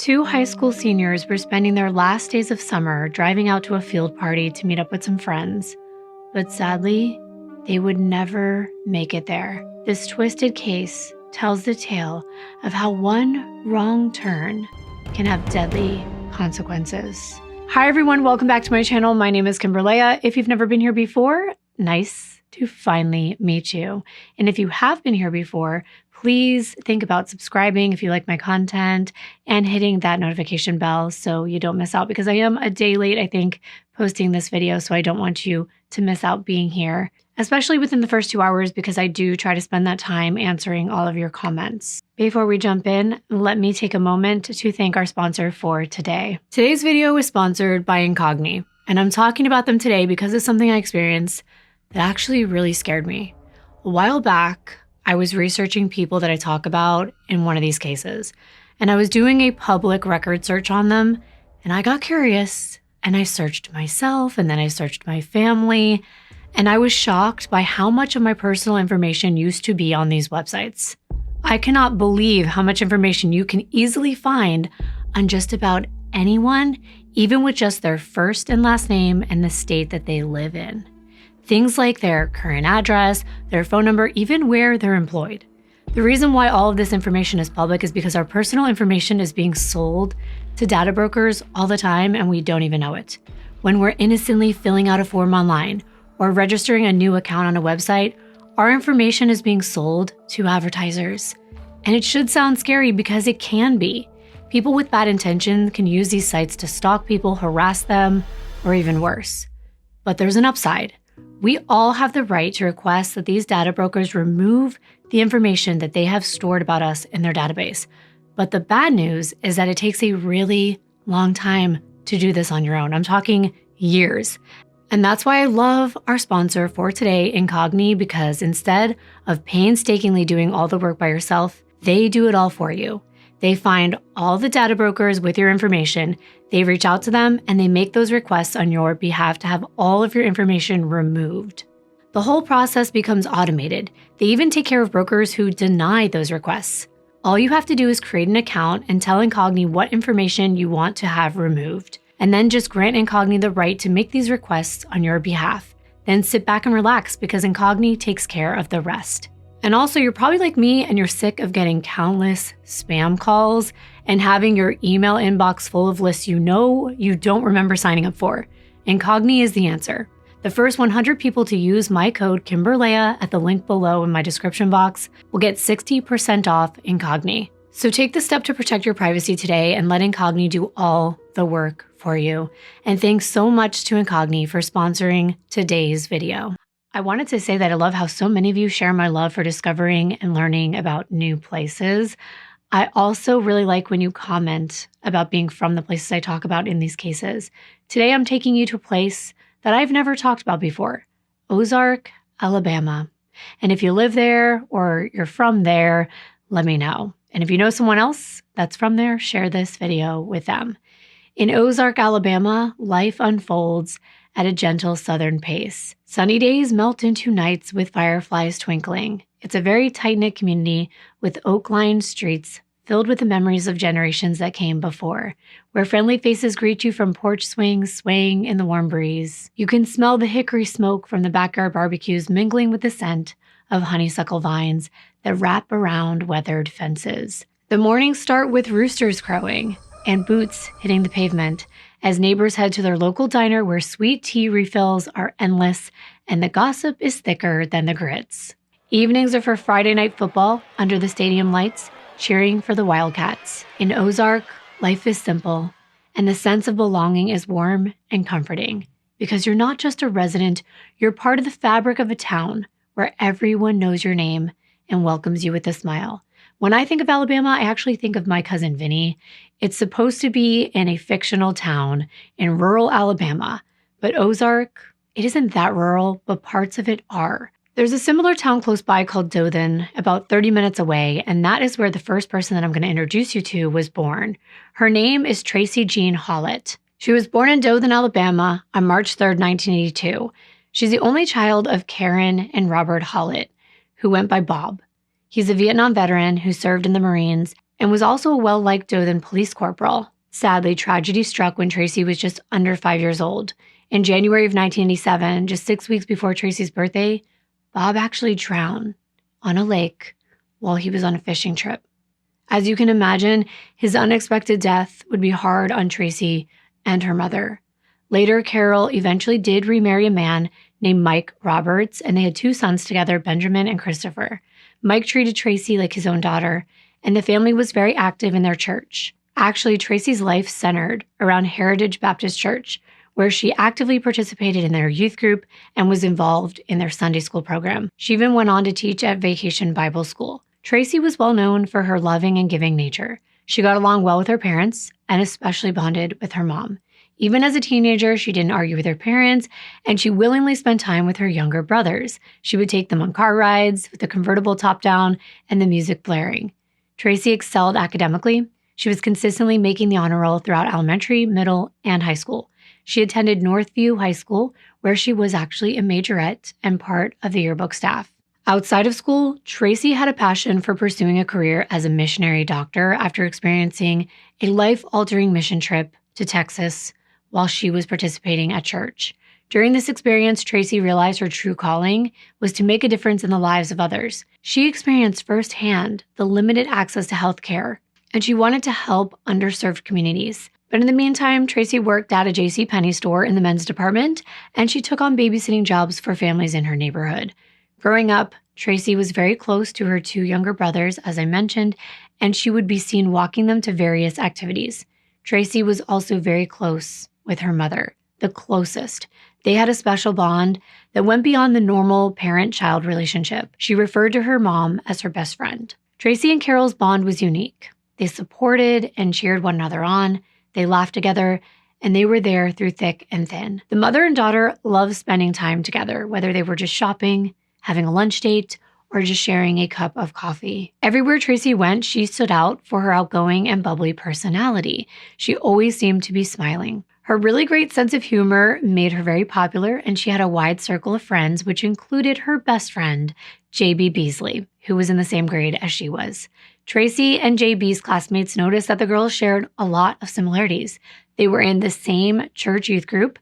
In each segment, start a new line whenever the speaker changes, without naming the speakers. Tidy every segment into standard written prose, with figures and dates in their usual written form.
Two high school seniors were spending their last days of summer driving out to a field party to meet up with some friends. But sadly, they would never make it there. This twisted case tells the tale of how one wrong turn can have deadly consequences. Hi everyone, welcome back to my channel. My name is Kimbyrleigha. If you've never been here before, nice to finally meet you. And if you have been here before, please think about subscribing if you like my content and hitting that notification bell so you don't miss out, because I am a day late, I think, posting this video, so I don't want you to miss out being here, especially within the first 2 hours, because I do try to spend that time answering all of your comments. Before we jump in, let me take a moment to thank our sponsor for today. Today's video is sponsored by Incogni, and I'm talking about them today because it's something I experienced that actually really scared me. A while back, I was researching people that I talk about in one of these cases, and I was doing a public record search on them, and I got curious, and I searched myself, and then I searched my family, and I was shocked by how much of my personal information used to be on these websites. I cannot believe how much information you can easily find on just about anyone, even with just their first and last name and the state that they live in. Things like their current address, their phone number, even where they're employed. The reason why all of this information is public is because our personal information is being sold to data brokers all the time and we don't even know it. When we're innocently filling out a form online or registering a new account on a website, our information is being sold to advertisers. And it should sound scary because it can be. People with bad intentions can use these sites to stalk people, harass them, or even worse. But there's an upside. We all have the right to request that these data brokers remove the information that they have stored about us in their database. But the bad news is that it takes a really long time to do this on your own. I'm talking years. And that's why I love our sponsor for today, Incogni, because instead of painstakingly doing all the work by yourself, they do it all for you. They find all the data brokers with your information, they reach out to them, and they make those requests on your behalf to have all of your information removed. The whole process becomes automated. They even take care of brokers who deny those requests. All you have to do is create an account and tell Incogni what information you want to have removed, and then just grant Incogni the right to make these requests on your behalf. Then sit back and relax because Incogni takes care of the rest. And also, you're probably like me and you're sick of getting countless spam calls and having your email inbox full of lists you know you don't remember signing up for. Incogni is the answer. The first 100 people to use my code Kimbyrleigha at the link below in my description box will get 60% off Incogni. So take the step to protect your privacy today and let Incogni do all the work for you. And thanks so much to Incogni for sponsoring today's video. I wanted to say that I love how so many of you share my love for discovering and learning about new places. I also really like when you comment about being from the places I talk about in these cases. Today, I'm taking you to a place that I've never talked about before, Ozark, Alabama. And if you live there or you're from there, let me know. And if you know someone else that's from there, share this video with them. In Ozark, Alabama, life unfolds at a gentle southern pace. Sunny days melt into nights with fireflies twinkling. It's a very tight-knit community with oak-lined streets filled with the memories of generations that came before, where friendly faces greet you from porch swings swaying in the warm breeze. You can smell the hickory smoke from the backyard barbecues mingling with the scent of honeysuckle vines that wrap around weathered fences. The mornings start with roosters crowing and boots hitting the pavement as neighbors head to their local diner where sweet tea refills are endless and the gossip is thicker than the grits. Evenings are for Friday night football under the stadium lights, cheering for the Wildcats. In Ozark, life is simple, and the sense of belonging is warm and comforting because you're not just a resident, you're part of the fabric of a town where everyone knows your name and welcomes you with a smile. When I think of Alabama, I actually think of My Cousin Vinny. It's supposed to be in a fictional town in rural Alabama, but Ozark, it isn't that rural, but parts of it are. There's a similar town close by called Dothan, about 30 minutes away, and that is where the first person that I'm going to introduce you to was born. Her name is Tracie Jean Hawlett. She was born in Dothan, Alabama on March 3rd, 1982. She's the only child of Karen and Robert Hawlett, who went by Bob. He's a Vietnam veteran who served in the Marines and was also a well-liked Dothan police corporal. Sadly, tragedy struck when Tracie was just under 5 years old. In January of 1987, just 6 weeks before Tracie's birthday, Bob actually drowned on a lake while he was on a fishing trip. As you can imagine, his unexpected death would be hard on Tracie and her mother. Later, Carol eventually did remarry a man named Mike Roberts, and they had 2 sons together, Benjamin and Christopher. Mike treated Tracie like his own daughter, and the family was very active in their church. Actually, Tracie's life centered around Heritage Baptist Church, where she actively participated in their youth group and was involved in their Sunday school program. She even went on to teach at Vacation Bible School. Tracie was well known for her loving and giving nature. She got along well with her parents and especially bonded with her mom. Even as a teenager, she didn't argue with her parents, and she willingly spent time with her younger brothers. She would take them on car rides with the convertible top down and the music blaring. Tracie excelled academically. She was consistently making the honor roll throughout elementary, middle, and high school. She attended Northview High School, where she was actually a majorette and part of the yearbook staff. Outside of school, Tracie had a passion for pursuing a career as a missionary doctor after experiencing a life-altering mission trip to Texas while she was participating at church. During this experience, Tracie realized her true calling was to make a difference in the lives of others. She experienced firsthand the limited access to health care, and she wanted to help underserved communities. But in the meantime, Tracie worked at a JCPenney store in the men's department, and she took on babysitting jobs for families in her neighborhood. Growing up, Tracie was very close to her 2 younger brothers, as I mentioned, and she would be seen walking them to various activities. Tracie was also very close with her mother, the closest. They had a special bond that went beyond the normal parent-child relationship. She referred to her mom as her best friend. Tracie and Carol's bond was unique. They supported and cheered one another on. They laughed together, and they were there through thick and thin. The mother and daughter loved spending time together, whether they were just shopping, having a lunch date, or just sharing a cup of coffee. Everywhere Tracie went, she stood out for her outgoing and bubbly personality. She always seemed to be smiling. Her really great sense of humor made her very popular, and she had a wide circle of friends, which included her best friend, J.B. Beasley, who was in the same grade as she was. Tracie and J.B.'s classmates noticed that the girls shared a lot of similarities. They were in the same church youth group,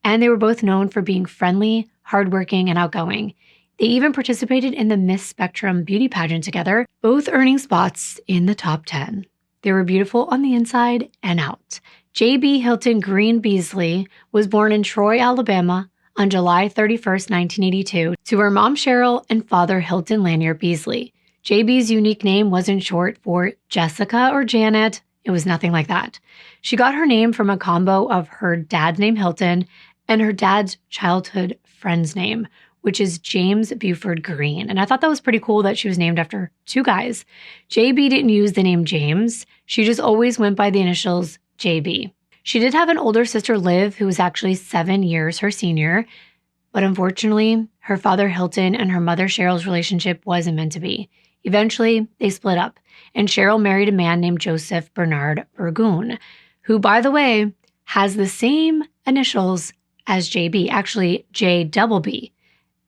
and they were both known for being friendly, hardworking, and outgoing. They even participated in the Miss Spectrum beauty pageant together, both earning spots in the top 10. They were beautiful on the inside and out. J.B. Hilton Green Beasley was born in Troy, Alabama on July 31st, 1982, to her mom Cheryl and father Hilton Lanier Beasley. J.B.'s unique name wasn't short for Jessica or Janet. It was nothing like that. She got her name from a combo of her dad's name Hilton and her dad's childhood friend's name, which is James Buford Green. And I thought that was pretty cool that she was named after 2 guys. J.B. didn't use the name James. She just always went by the initials J.B. She did have an older sister, Liv, who was actually 7 years her senior. But unfortunately, her father Hilton and her mother Cheryl's relationship wasn't meant to be. Eventually, they split up, and Cheryl married a man named Joseph Bernard Burgoon, who, by the way, has the same initials as J.B., actually J-double-B.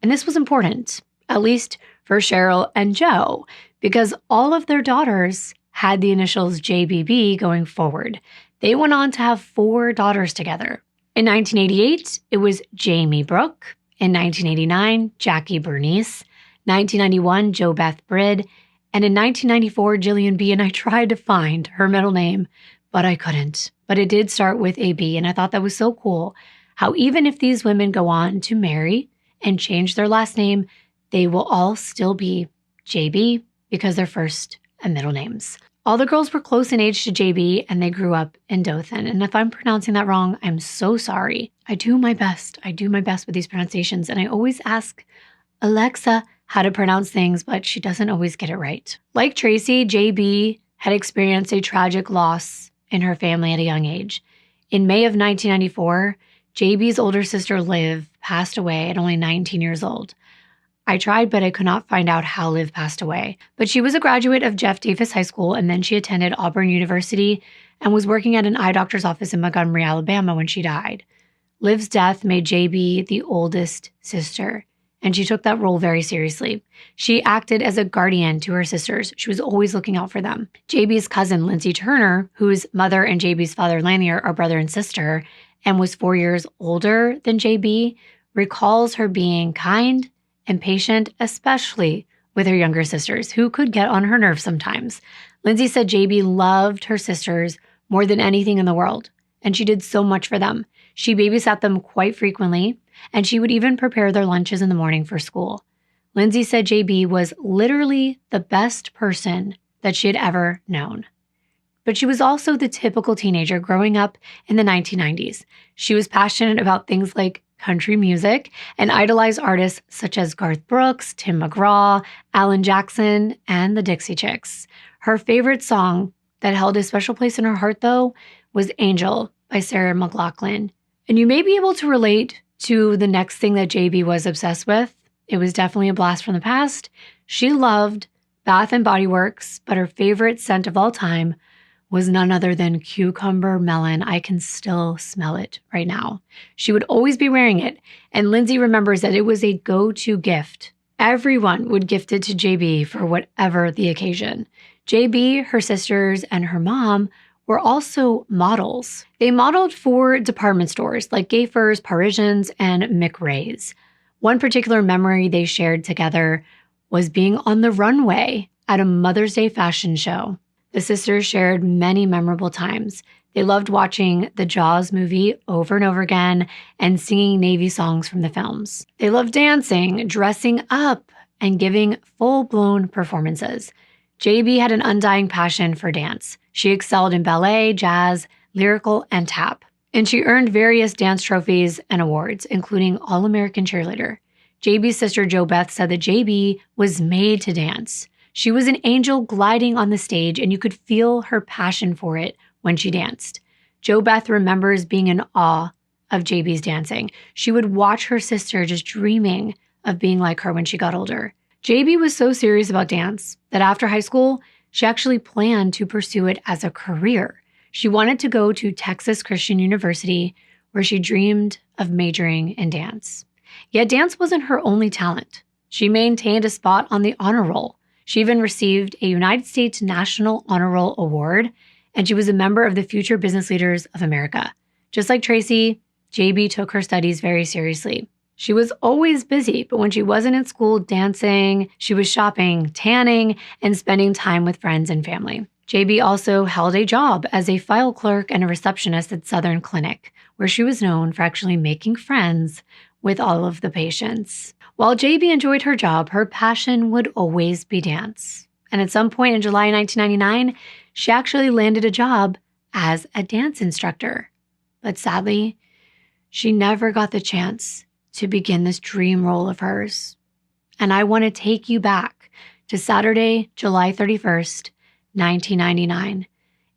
And this was important, at least for Cheryl and Joe, because all of their daughters had the initials JBB going forward. They went on to have 4 daughters together. In 1988, it was Jamie Brooke. In 1989, Jackie Bernice. 1991, Jo Beth Brid. And in 1994, Jillian B. And I tried to find her middle name, but I couldn't. But it did start with a B, and I thought that was so cool, how even if these women go on to marry and change their last name, they will all still be JB because they're first and middle names. All the girls were close in age to JB, and they grew up in Dothan. And if I'm pronouncing that wrong, I'm so sorry. I do my best. I do my best with these pronunciations, and I always ask Alexa how to pronounce things, but she doesn't always get it right. Like Tracie, JB had experienced a tragic loss in her family at a young age. In May of 1994, JB's older sister, Liv, passed away at only 19 years old. I tried, but I could not find out how Liv passed away. But she was a graduate of Jeff Davis High School, and then she attended Auburn University and was working at an eye doctor's office in Montgomery, Alabama when she died. Liv's death made JB the oldest sister, and she took that role very seriously. She acted as a guardian to her sisters. She was always looking out for them. JB's cousin, Lindsay Turner, whose mother and JB's father, Lanier, are brother and sister, and was 4 years older than JB, recalls her being kind and patient, especially with her younger sisters, who could get on her nerves sometimes. Lindsay said JB loved her sisters more than anything in the world, and she did so much for them. She babysat them quite frequently, and she would even prepare their lunches in the morning for school. Lindsay said JB was literally the best person that she had ever known. But she was also the typical teenager growing up in the 1990s. She was passionate about things like country music and idolized artists such as Garth Brooks, Tim McGraw, Alan Jackson, and the Dixie Chicks. Her favorite song that held a special place in her heart, though, was Angel by Sarah McLachlan. And you may be able to relate to the next thing that JB was obsessed with. It was definitely a blast from the past. She loved Bath and Body Works, but her favorite scent of all time was none other than cucumber melon. I can still smell it right now. She would always be wearing it, and Lindsay remembers that it was a go-to gift. Everyone would gift it to JB for whatever the occasion. JB, her sisters, and her mom were also models. They modeled for department stores like Gayfers, Parisians, and McRae's. One particular memory they shared together was being on the runway at a Mother's Day fashion show. The sisters shared many memorable times. They loved watching the Jaws movie over and over again and singing Navy songs from the films. They loved dancing, dressing up, and giving full-blown performances. JB had an undying passion for dance. She excelled in ballet, jazz, lyrical, and tap. And she earned various dance trophies and awards, including All-American Cheerleader. JB's sister Jo Beth said that JB was made to dance. She was an angel gliding on the stage, and you could feel her passion for it when she danced. Jo Beth remembers being in awe of JB's dancing. She would watch her sister just dreaming of being like her when she got older. JB was so serious about dance that after high school, she actually planned to pursue it as a career. She wanted to go to Texas Christian University, where she dreamed of majoring in dance. Yet dance wasn't her only talent. She maintained a spot on the honor roll. She even received a United States National Honor Roll Award, and she was a member of the Future Business Leaders of America. Just like Tracie, JB took her studies very seriously. She was always busy, but when she wasn't in school dancing, she was shopping, tanning, and spending time with friends and family. JB also held a job as a file clerk and a receptionist at Southern Clinic, where she was known for actually making friends with all of the patients. While JB enjoyed her job, her passion would always be dance. And at some point in July 1999, she actually landed a job as a dance instructor. But sadly, she never got the chance to begin this dream role of hers. And I want to take you back to Saturday, July 31st, 1999.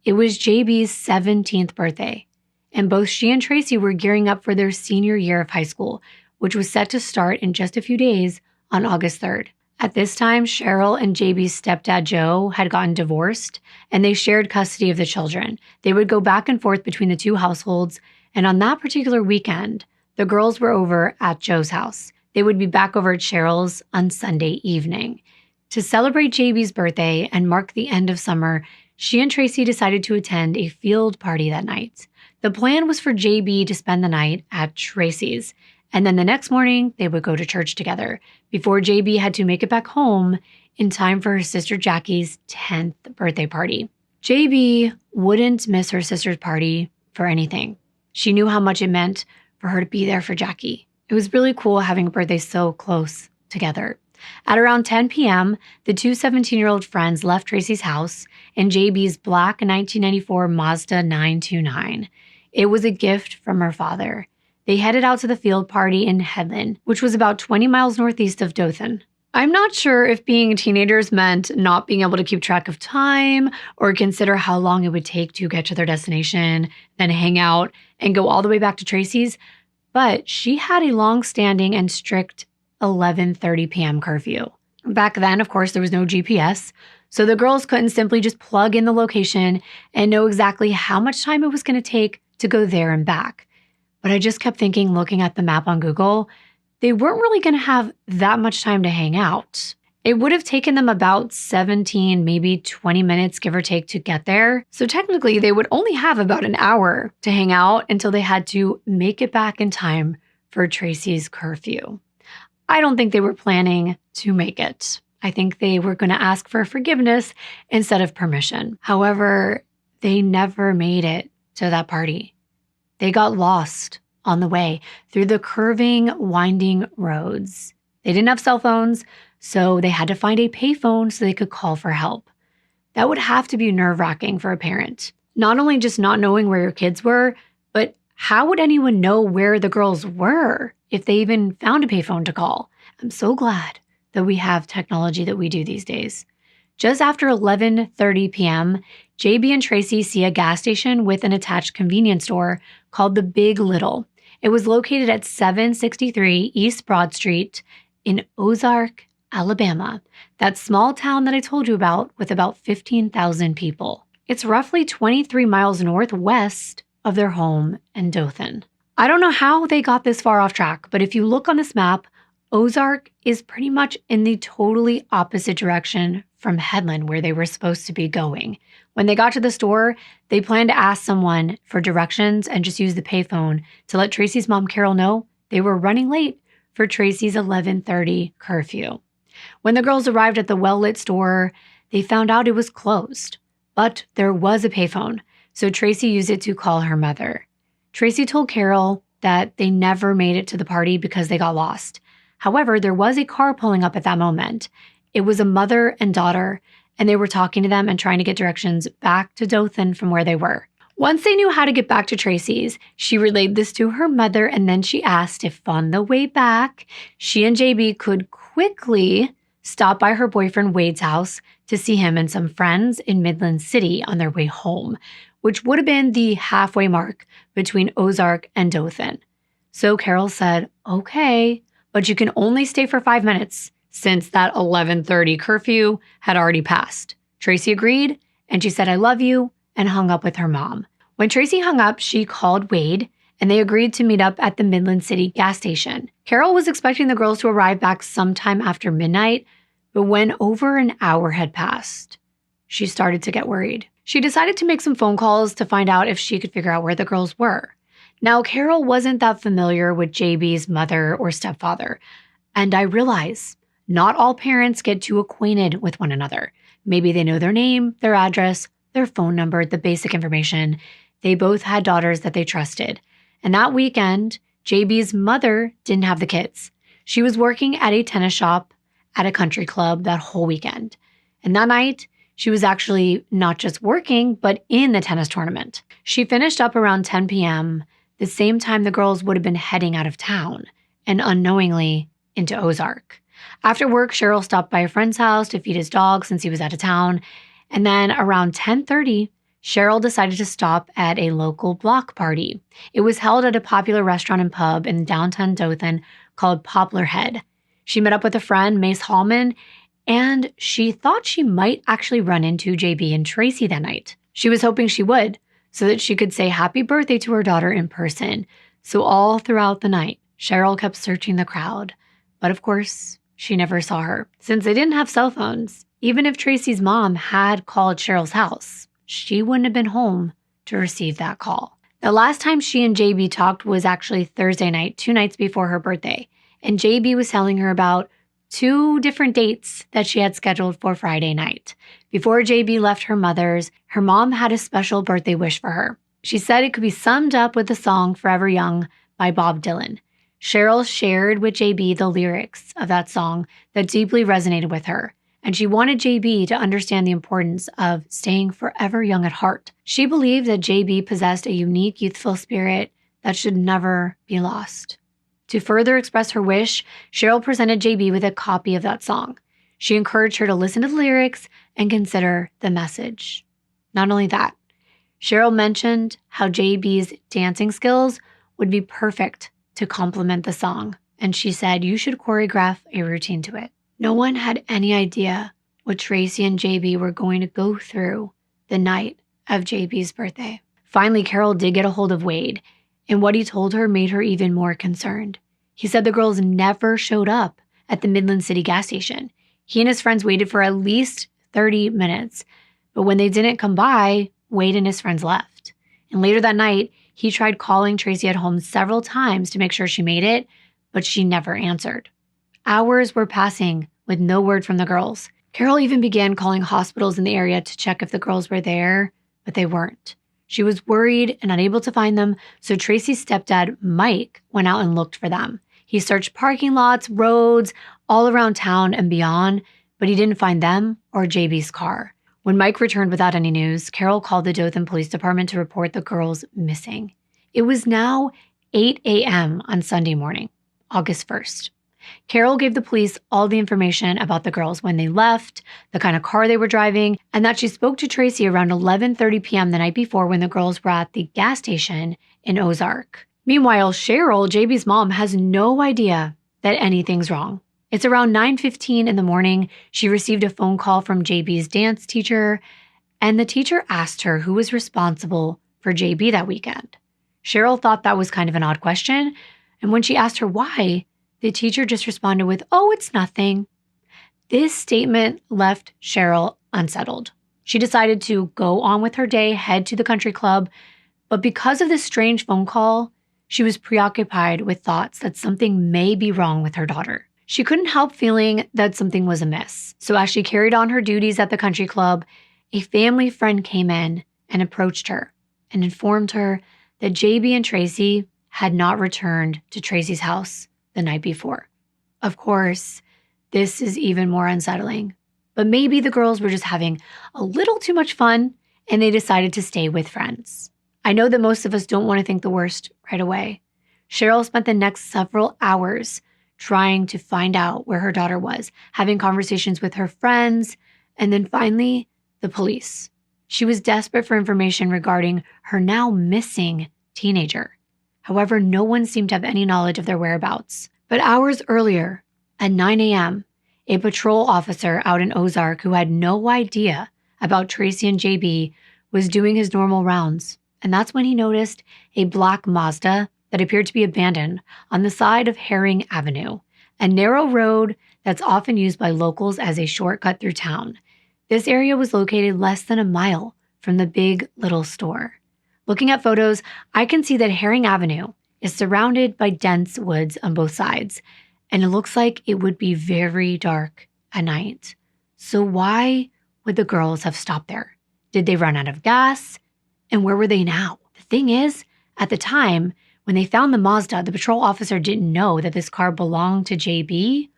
It was JB's 17th birthday, and both she and Tracie were gearing up for their senior year of high school, which was set to start in just a few days on August 3rd. At this time, Cheryl and JB's stepdad, Joe, had gotten divorced, and they shared custody of the children. They would go back and forth between the two households, and on that particular weekend, the girls were over at Joe's house. They would be back over at Cheryl's on Sunday evening. To celebrate JB's birthday and mark the end of summer, she and Tracie decided to attend a field party that night. The plan was for JB to spend the night at Tracie's, and then the next morning, they would go to church together before JB had to make it back home in time for her sister Jackie's 10th birthday party. JB wouldn't miss her sister's party for anything. She knew how much it meant for her to be there for Jackie. It was really cool having a birthday so close together. At around 10 p.m., the two 17-year-old friends left Tracie's house in JB's black 1994 Mazda 929. It was a gift from her father. They headed out to the field party in Headland, which was about 20 miles northeast of Dothan. I'm not sure if being teenagers meant not being able to keep track of time or consider how long it would take to get to their destination, then hang out and go all the way back to Tracie's, but she had a long-standing and strict 11:30 p.m. curfew. Back then, of course, there was no GPS, so the girls couldn't simply just plug in the location and know exactly how much time it was going to take to go there and back. But I just kept thinking, looking at the map on Google, they weren't really going to have that much time to hang out. It would have taken them about 17, maybe 20 minutes, give or take, to get there. So technically, they would only have about an hour to hang out until they had to make it back in time for Tracie's curfew. I don't think they were planning to make it. I think they were going to ask for forgiveness instead of permission. However, they never made it to that party. They got lost on the way through the curving, winding roads. They didn't have cell phones, so they had to find a payphone so they could call for help. That would have to be nerve-wracking for a parent. Not only just not knowing where your kids were, but how would anyone know where the girls were if they even found a payphone to call? I'm so glad that we have technology that we do these days. Just after 11:30 p.m., JB and Tracie see a gas station with an attached convenience store called the Big Little. It was located at 763 East Broad Street in Ozark, Alabama, that small town that I told you about with about 15,000 people. It's roughly 23 miles northwest of their home in Dothan. I don't know how they got this far off track, but if you look on this map, Ozark is pretty much in the totally opposite direction from Headland, where they were supposed to be going. When they got to the store, they planned to ask someone for directions and just use the payphone to let Tracie's mom, Carol, know they were running late for Tracie's 11:30 curfew. When the girls arrived at the well-lit store, they found out it was closed, but there was a payphone, so Tracie used it to call her mother. Tracie told Carol that they never made it to the party because they got lost. However, there was a car pulling up at that moment. It was a mother and daughter, and they were talking to them and trying to get directions back to Dothan from where they were. Once they knew how to get back to Tracie's, she relayed this to her mother, and then she asked if on the way back, she and JB could quickly stop by her boyfriend Wade's house to see him and some friends in Midland City on their way home, which would have been the halfway mark between Ozark and Dothan. So Carol said, okay, but you can only stay for 5 minutes since that 11:30 curfew had already passed. Tracie agreed, and she said, I love you, and hung up with her mom. When Tracie hung up, she called Wade, and they agreed to meet up at the Midland City gas station. Carol was expecting the girls to arrive back sometime after midnight, but when over an hour had passed, she started to get worried. She decided to make some phone calls to find out if she could figure out where the girls were. Now, Carol wasn't that familiar with JB's mother or stepfather, and I realize not all parents get too acquainted with one another. Maybe they know their name, their address, their phone number, the basic information. They both had daughters that they trusted. And that weekend, JB's mother didn't have the kids. She was working at a tennis shop at a country club that whole weekend. And that night, she was actually not just working, but in the tennis tournament. She finished up around 10 p.m., the same time the girls would have been heading out of town and unknowingly into Ozark. After work, Cheryl stopped by a friend's house to feed his dog since he was out of town. And then around 10:30, Cheryl decided to stop at a local block party. It was held at a popular restaurant and pub in downtown Dothan called Poplar Head. She met up with a friend, Mace Hallman, and she thought she might actually run into JB and Tracie that night. She was hoping she would, so that she could say happy birthday to her daughter in person. So all throughout the night, Cheryl kept searching the crowd. But of course, she never saw her. Since they didn't have cell phones, even if Tracie's mom had called Cheryl's house, she wouldn't have been home to receive that call. The last time she and JB talked was actually Thursday night, 2 nights before her birthday. And JB was telling her about 2 different dates that she had scheduled for Friday night. Before JB left her mother's, her mom had a special birthday wish for her. She said it could be summed up with the song Forever Young by Bob Dylan. Cheryl shared with JB the lyrics of that song that deeply resonated with her, and she wanted JB to understand the importance of staying forever young at heart. She believed that JB possessed a unique youthful spirit that should never be lost. To further express her wish, Cheryl presented JB with a copy of that song. She encouraged her to listen to the lyrics and consider the message. Not only that, Cheryl mentioned how JB's dancing skills would be perfect to complement the song, and she said you should choreograph a routine to it. No one had any idea what Tracie and JB were going to go through the night of JB's birthday. Finally, Carol did get a hold of Wade, and what he told her made her even more concerned. He said the girls never showed up at the Midland City gas station. He and his friends waited for at least 30 minutes. But when they didn't come by, Wade and his friends left. And later that night, he tried calling Tracie at home several times to make sure she made it, but she never answered. Hours were passing with no word from the girls. Carol even began calling hospitals in the area to check if the girls were there, but they weren't. She was worried and unable to find them, so Tracie's stepdad, Mike, went out and looked for them. He searched parking lots, roads, all around town and beyond, but he didn't find them or JB's car. When Mike returned without any news, Carol called the Dothan Police Department to report the girls missing. It was now 8 a.m. on Sunday morning, August 1st. Carol gave the police all the information about the girls, when they left, the kind of car they were driving, and that she spoke to Tracie around 11:30 p.m. the night before when the girls were at the gas station in Ozark. Meanwhile, Cheryl, JB's mom, has no idea that anything's wrong. It's around 9:15 in the morning. She received a phone call from JB's dance teacher, and the teacher asked her who was responsible for JB that weekend. Cheryl thought that was kind of an odd question, and when she asked her why, the teacher just responded with, "Oh, it's nothing." This statement left Cheryl unsettled. She decided to go on with her day, head to the country club, but because of this strange phone call, she was preoccupied with thoughts that something may be wrong with her daughter. She couldn't help feeling that something was amiss. So as she carried on her duties at the country club, a family friend came in and approached her and informed her that JB and Tracie had not returned to Tracie's house the night before. Of course, this is even more unsettling, but maybe the girls were just having a little too much fun and they decided to stay with friends. I know that most of us don't want to think the worst right away. Cheryl spent the next several hours trying to find out where her daughter was, having conversations with her friends, and then finally, the police. She was desperate for information regarding her now missing teenager. However, no one seemed to have any knowledge of their whereabouts. But hours earlier, at 9 a.m., a patrol officer out in Ozark who had no idea about Tracie and JB was doing his normal rounds. And that's when he noticed a black Mazda that appeared to be abandoned on the side of Herring Avenue, a narrow road that's often used by locals as a shortcut through town. This area was located less than a mile from the Big Little store. Looking at photos, I can see that Herring Avenue is surrounded by dense woods on both sides, and it looks like it would be very dark at night. So why would the girls have stopped there? Did they run out of gas? And where were they now? The thing is, at the time, when they found the Mazda, the patrol officer didn't know that this car belonged to JB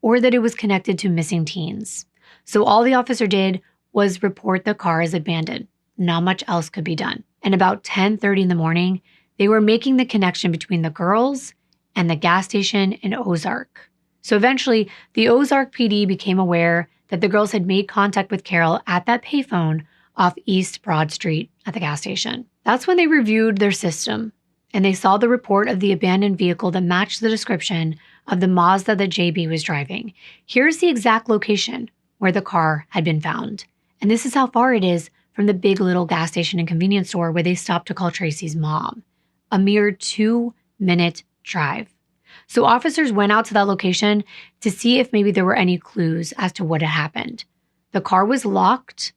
or that it was connected to missing teens. So all the officer did was report the car as abandoned. Not much else could be done. And about 10:30 in the morning, they were making the connection between the girls and the gas station in Ozark. So eventually, the Ozark PD became aware that the girls had made contact with Carol at that payphone off East Broad Street at the gas station. That's when they reviewed their system, and they saw the report of the abandoned vehicle that matched the description of the Mazda that JB was driving. Here's the exact location where the car had been found. And this is how far it is from the Big Little gas station and convenience store where they stopped to call Tracie's mom. A mere 2-minute drive. So officers went out to that location to see if maybe there were any clues as to what had happened. The car was locked.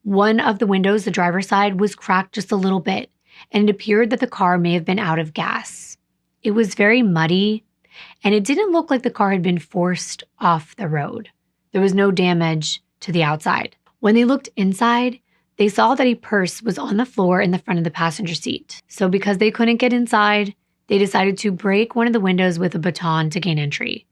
One of the windows, the driver's side, was cracked just a little bit, and it appeared that the car may have been out of gas. It was very muddy, and it didn't look like the car had been forced off the road. There was no damage to the outside. When they looked inside, they saw that a purse was on the floor in the front of the passenger seat. So because they couldn't get inside, they decided to break one of the windows with a baton to gain entry.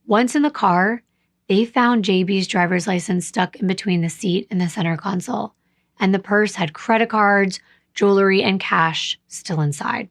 Once in the car, they found JB's driver's license stuck in between the seat and the center console, and the purse had credit cards, jewelry, and cash still inside.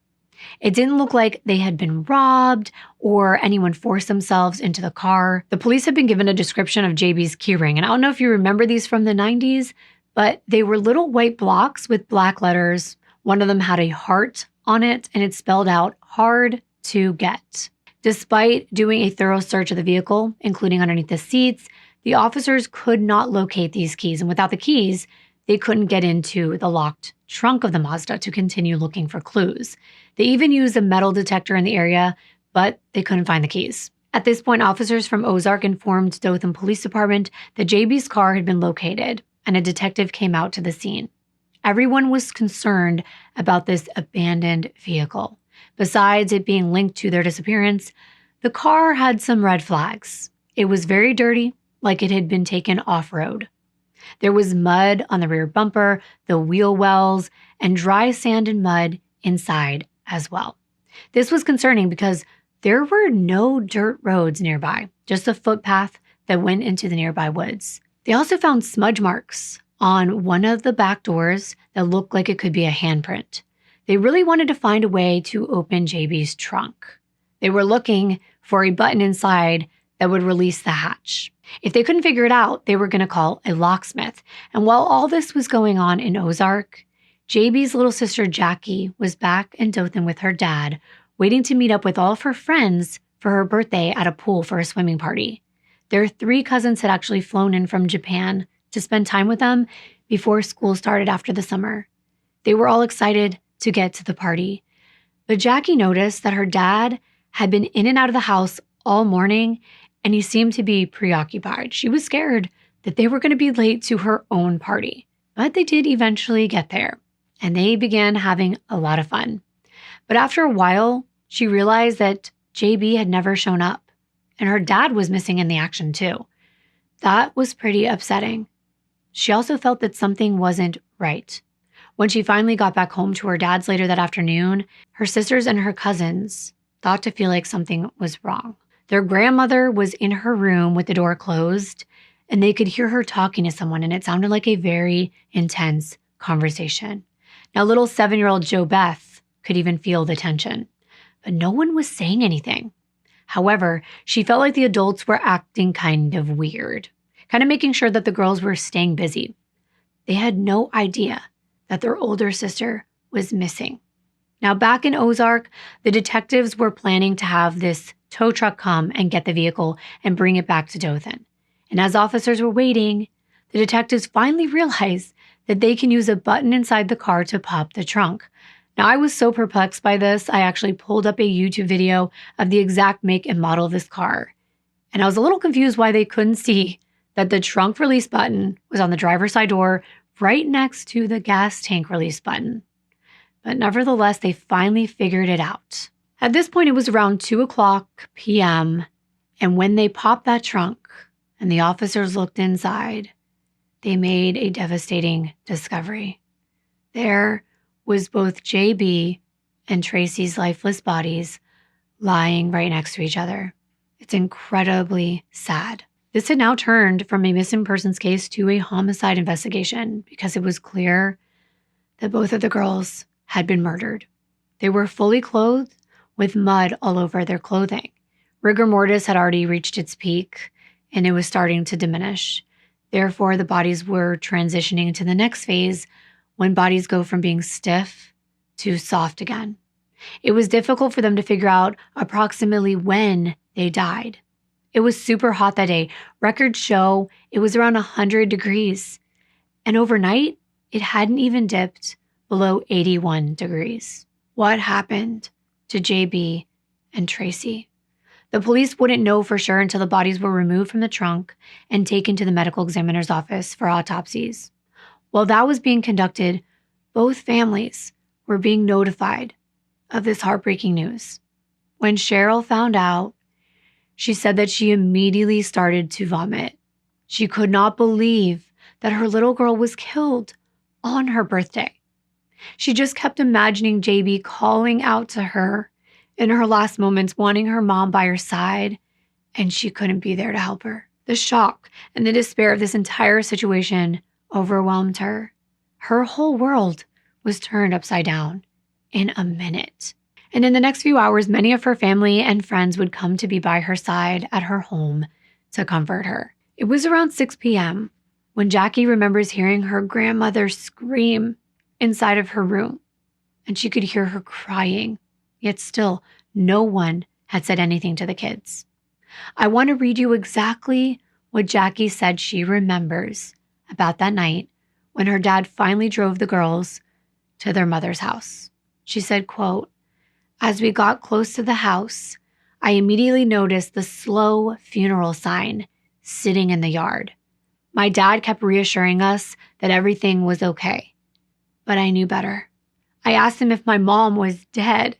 It didn't look like they had been robbed or anyone forced themselves into the car. The police had been given a description of JB's keyring, and I don't know if you remember these from the 90s, but they were little white blocks with black letters. One of them had a heart on it, and it spelled out "hard to get." Despite doing a thorough search of the vehicle, including underneath the seats, the officers could not locate these keys. And without the keys, they couldn't get into the locked trunk of the Mazda to continue looking for clues. They even used a metal detector in the area, but they couldn't find the keys. At this point, officers from Ozark informed Dothan Police Department that JB's car had been located, and a detective came out to the scene. Everyone was concerned about this abandoned vehicle. Besides it being linked to their disappearance, the car had some red flags. It was very dirty, like it had been taken off-road. There was mud on the rear bumper, the wheel wells, and dry sand and mud inside as well. This was concerning because there were no dirt roads nearby, just a footpath that went into the nearby woods. They also found smudge marks on one of the back doors that looked like it could be a handprint. They really wanted to find a way to open JB's trunk. They were looking for a button inside that would release the hatch. If they couldn't figure it out, they were going to call a locksmith. And while all this was going on in Ozark, JB's little sister Jackie was back in Dothan with her dad, waiting to meet up with all of her friends for her birthday at a pool for a swimming party. Their 3 cousins had actually flown in from Japan to spend time with them before school started after the summer. They were all excited to get to the party. But Jackie noticed that her dad had been in and out of the house all morning, and he seemed to be preoccupied. She was scared that they were going to be late to her own party. But they did eventually get there, and they began having a lot of fun. But after a while, she realized that JB had never shown up, and her dad was missing in the action too. That was pretty upsetting. She also felt that something wasn't right. When she finally got back home to her dad's later that afternoon, her sisters and her cousins thought to feel like something was wrong. Their grandmother was in her room with the door closed, and they could hear her talking to someone, and it sounded like a very intense conversation. Now, little 7-year-old Jo Beth could even feel the tension, but no one was saying anything. However, she felt like the adults were acting kind of weird, kind of making sure that the girls were staying busy. They had no idea that their older sister was missing. Now, back in Ozark, the detectives were planning to have this tow truck come and get the vehicle and bring it back to Dothan. And as officers were waiting, the detectives finally realized that they can use a button inside the car to pop the trunk. Now, I was so perplexed by this, I actually pulled up a YouTube video of the exact make and model of this car. And I was a little confused why they couldn't see that the trunk release button was on the driver's side door right next to the gas tank release button. But nevertheless, they finally figured it out. At this point, it was around 2:00 p.m., and when they popped that trunk and the officers looked inside, they made a devastating discovery. There was both JB and Tracy's lifeless bodies lying right next to each other. It's incredibly sad. This had now turned from a missing persons case to a homicide investigation because it was clear that both of the girls had been murdered. They were fully clothed with mud all over their clothing. Rigor mortis had already reached its peak, and it was starting to diminish. Therefore, the bodies were transitioning into the next phase when bodies go from being stiff to soft again. It was difficult for them to figure out approximately when they died. It was super hot that day. Records show it was around 100 degrees. And overnight, it hadn't even dipped below 81 degrees. What happened to JB and Tracy? The police wouldn't know for sure until the bodies were removed from the trunk and taken to the medical examiner's office for autopsies. While that was being conducted, both families were being notified of this heartbreaking news. When Cheryl found out, she said that she immediately started to vomit. She could not believe that her little girl was killed on her birthday. She just kept imagining JB calling out to her in her last moments, wanting her mom by her side, and she couldn't be there to help her. The shock and the despair of this entire situation overwhelmed her. Her whole world was turned upside down in a minute. And in the next few hours, many of her family and friends would come to be by her side at her home to comfort her. It was around 6 p.m. when Jackie remembers hearing her grandmother scream inside of her room, and she could hear her crying, yet still no one had said anything to the kids. I want to read you exactly what Jackie said she remembers about that night when her dad finally drove the girls to their mother's house. She said, quote, "As we got close to the house, I immediately noticed the slow funeral sign sitting in the yard. My dad kept reassuring us that everything was okay, but I knew better. I asked him if my mom was dead,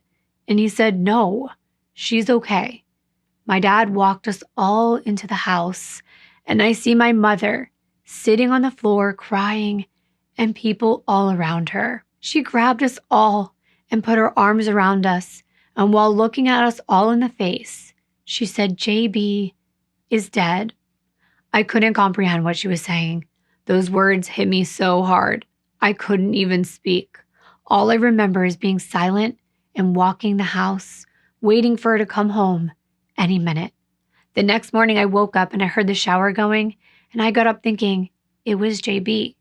and he said, no, she's okay. My dad walked us all into the house, and I see my mother sitting on the floor crying and people all around her. She grabbed us all and put her arms around us, and while looking at us all in the face, she said, JB is dead. I couldn't comprehend what she was saying. Those words hit me so hard, I couldn't even speak. All I remember is being silent and walking the house, waiting for her to come home any minute. The next morning I woke up and I heard the shower going, and I got up thinking it was JB.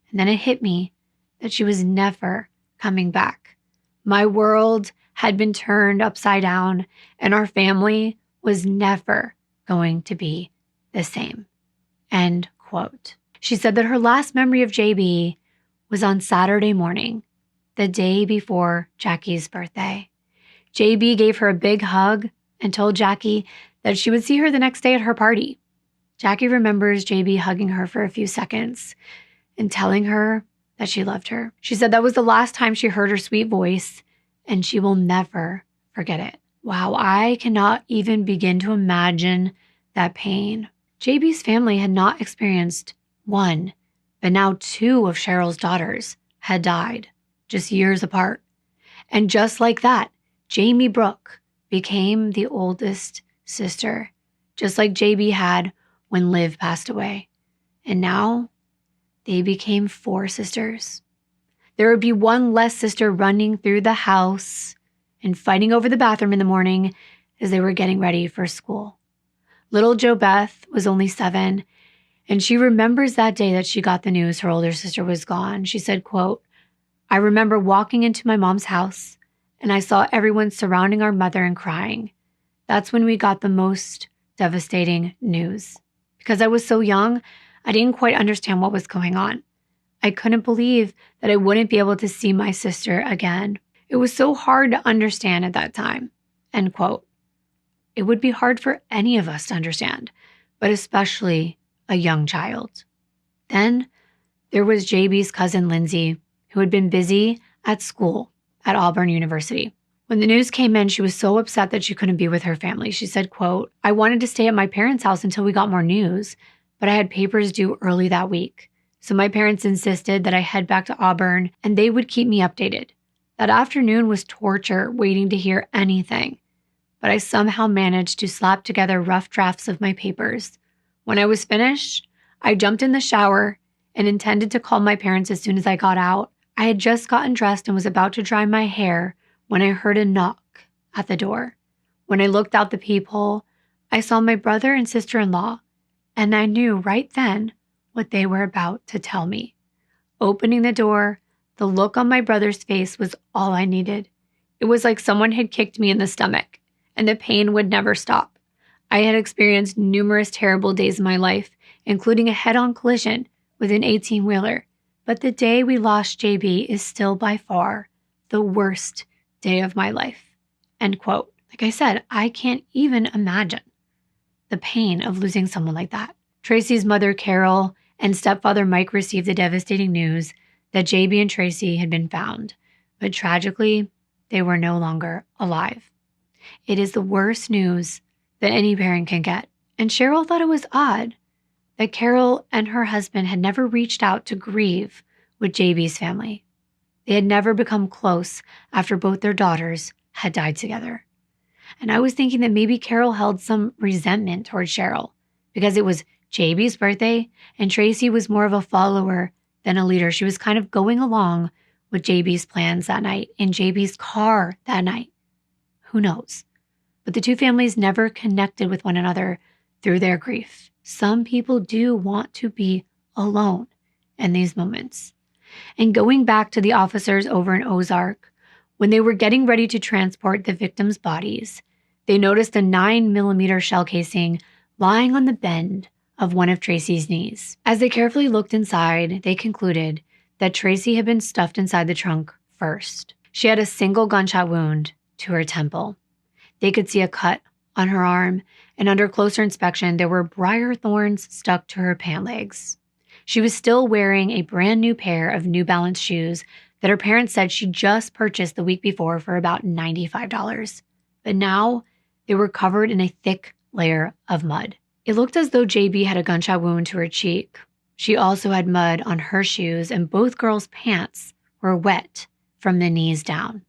And then it hit me that she was never coming back. My world had been turned upside down, and our family was never going to be the same. End quote. She said that her last memory of JB was on Saturday morning, the day before Jackie's birthday. JB gave her a big hug and told Jackie that she would see her the next day at her party. Jackie remembers JB hugging her for a few seconds and telling her that she loved her. She said that was the last time she heard her sweet voice, and she will never forget it. Wow, I cannot even begin to imagine that pain. JB's family had not experienced one, but now two of Cheryl's daughters had died just years apart. And just like that, Jamie Brooke became the oldest sister, just like JB had when Liv passed away. And now they became 4 sisters. There would be one less sister running through the house and fighting over the bathroom in the morning as they were getting ready for school. Little Jo Beth was only 7, and she remembers that day that she got the news her older sister was gone. She said, quote, I remember walking into my mom's house, and I saw everyone surrounding our mother and crying. That's when we got the most devastating news. Because I was so young, I didn't quite understand what was going on. I couldn't believe that I wouldn't be able to see my sister again. It was so hard to understand at that time. End quote. It would be hard for any of us to understand, but especially a young child. Then there was JB's cousin Lindsay, who had been busy at school at Auburn University. When the news came in, she was so upset that she couldn't be with her family. She said, quote, I wanted to stay at my parents' house until we got more news, but I had papers due early that week. So my parents insisted that I head back to Auburn and they would keep me updated. That afternoon was torture waiting to hear anything, but I somehow managed to slap together rough drafts of my papers. When I was finished, I jumped in the shower and intended to call my parents as soon as I got out. I had just gotten dressed and was about to dry my hair when I heard a knock at the door. When I looked out the peephole, I saw my brother and sister-in-law, and I knew right then what they were about to tell me. Opening the door, the look on my brother's face was all I needed. It was like someone had kicked me in the stomach, and the pain would never stop. I had experienced numerous terrible days in my life, including a head-on collision with an 18-wheeler. But the day we lost JB is still by far the worst day of my life. End quote. Like I said, I can't even imagine the pain of losing someone like that. Tracy's mother, Carol, and stepfather, Mike, received the devastating news that JB and Tracy had been found, but tragically, they were no longer alive. It is the worst news that any parent can get. And Cheryl thought it was odd that Carol and her husband had never reached out to grieve with JB's family. They had never become close after both their daughters had died together. And I was thinking that maybe Carol held some resentment towards Cheryl because it was JB's birthday and Tracy was more of a follower than a leader. She was kind of going along with JB's plans that night, in JB's car that night. Who knows? But the two families never connected with one another through their grief. Some people do want to be alone in these moments. And going back to the officers over in Ozark, when they were getting ready to transport the victims' bodies, they noticed a 9mm shell casing lying on the bend of one of Tracy's knees. As they carefully looked inside, they concluded that Tracy had been stuffed inside the trunk first. She had a single gunshot wound to her temple. They could see a cut on her arm, and under closer inspection, there were briar thorns stuck to her pant legs. She was still wearing a brand new pair of New Balance shoes that her parents said she just purchased the week before for about $95. But now they were covered in a thick layer of mud. It looked as though JB had a gunshot wound to her cheek. She also had mud on her shoes, and both girls' pants were wet from the knees down.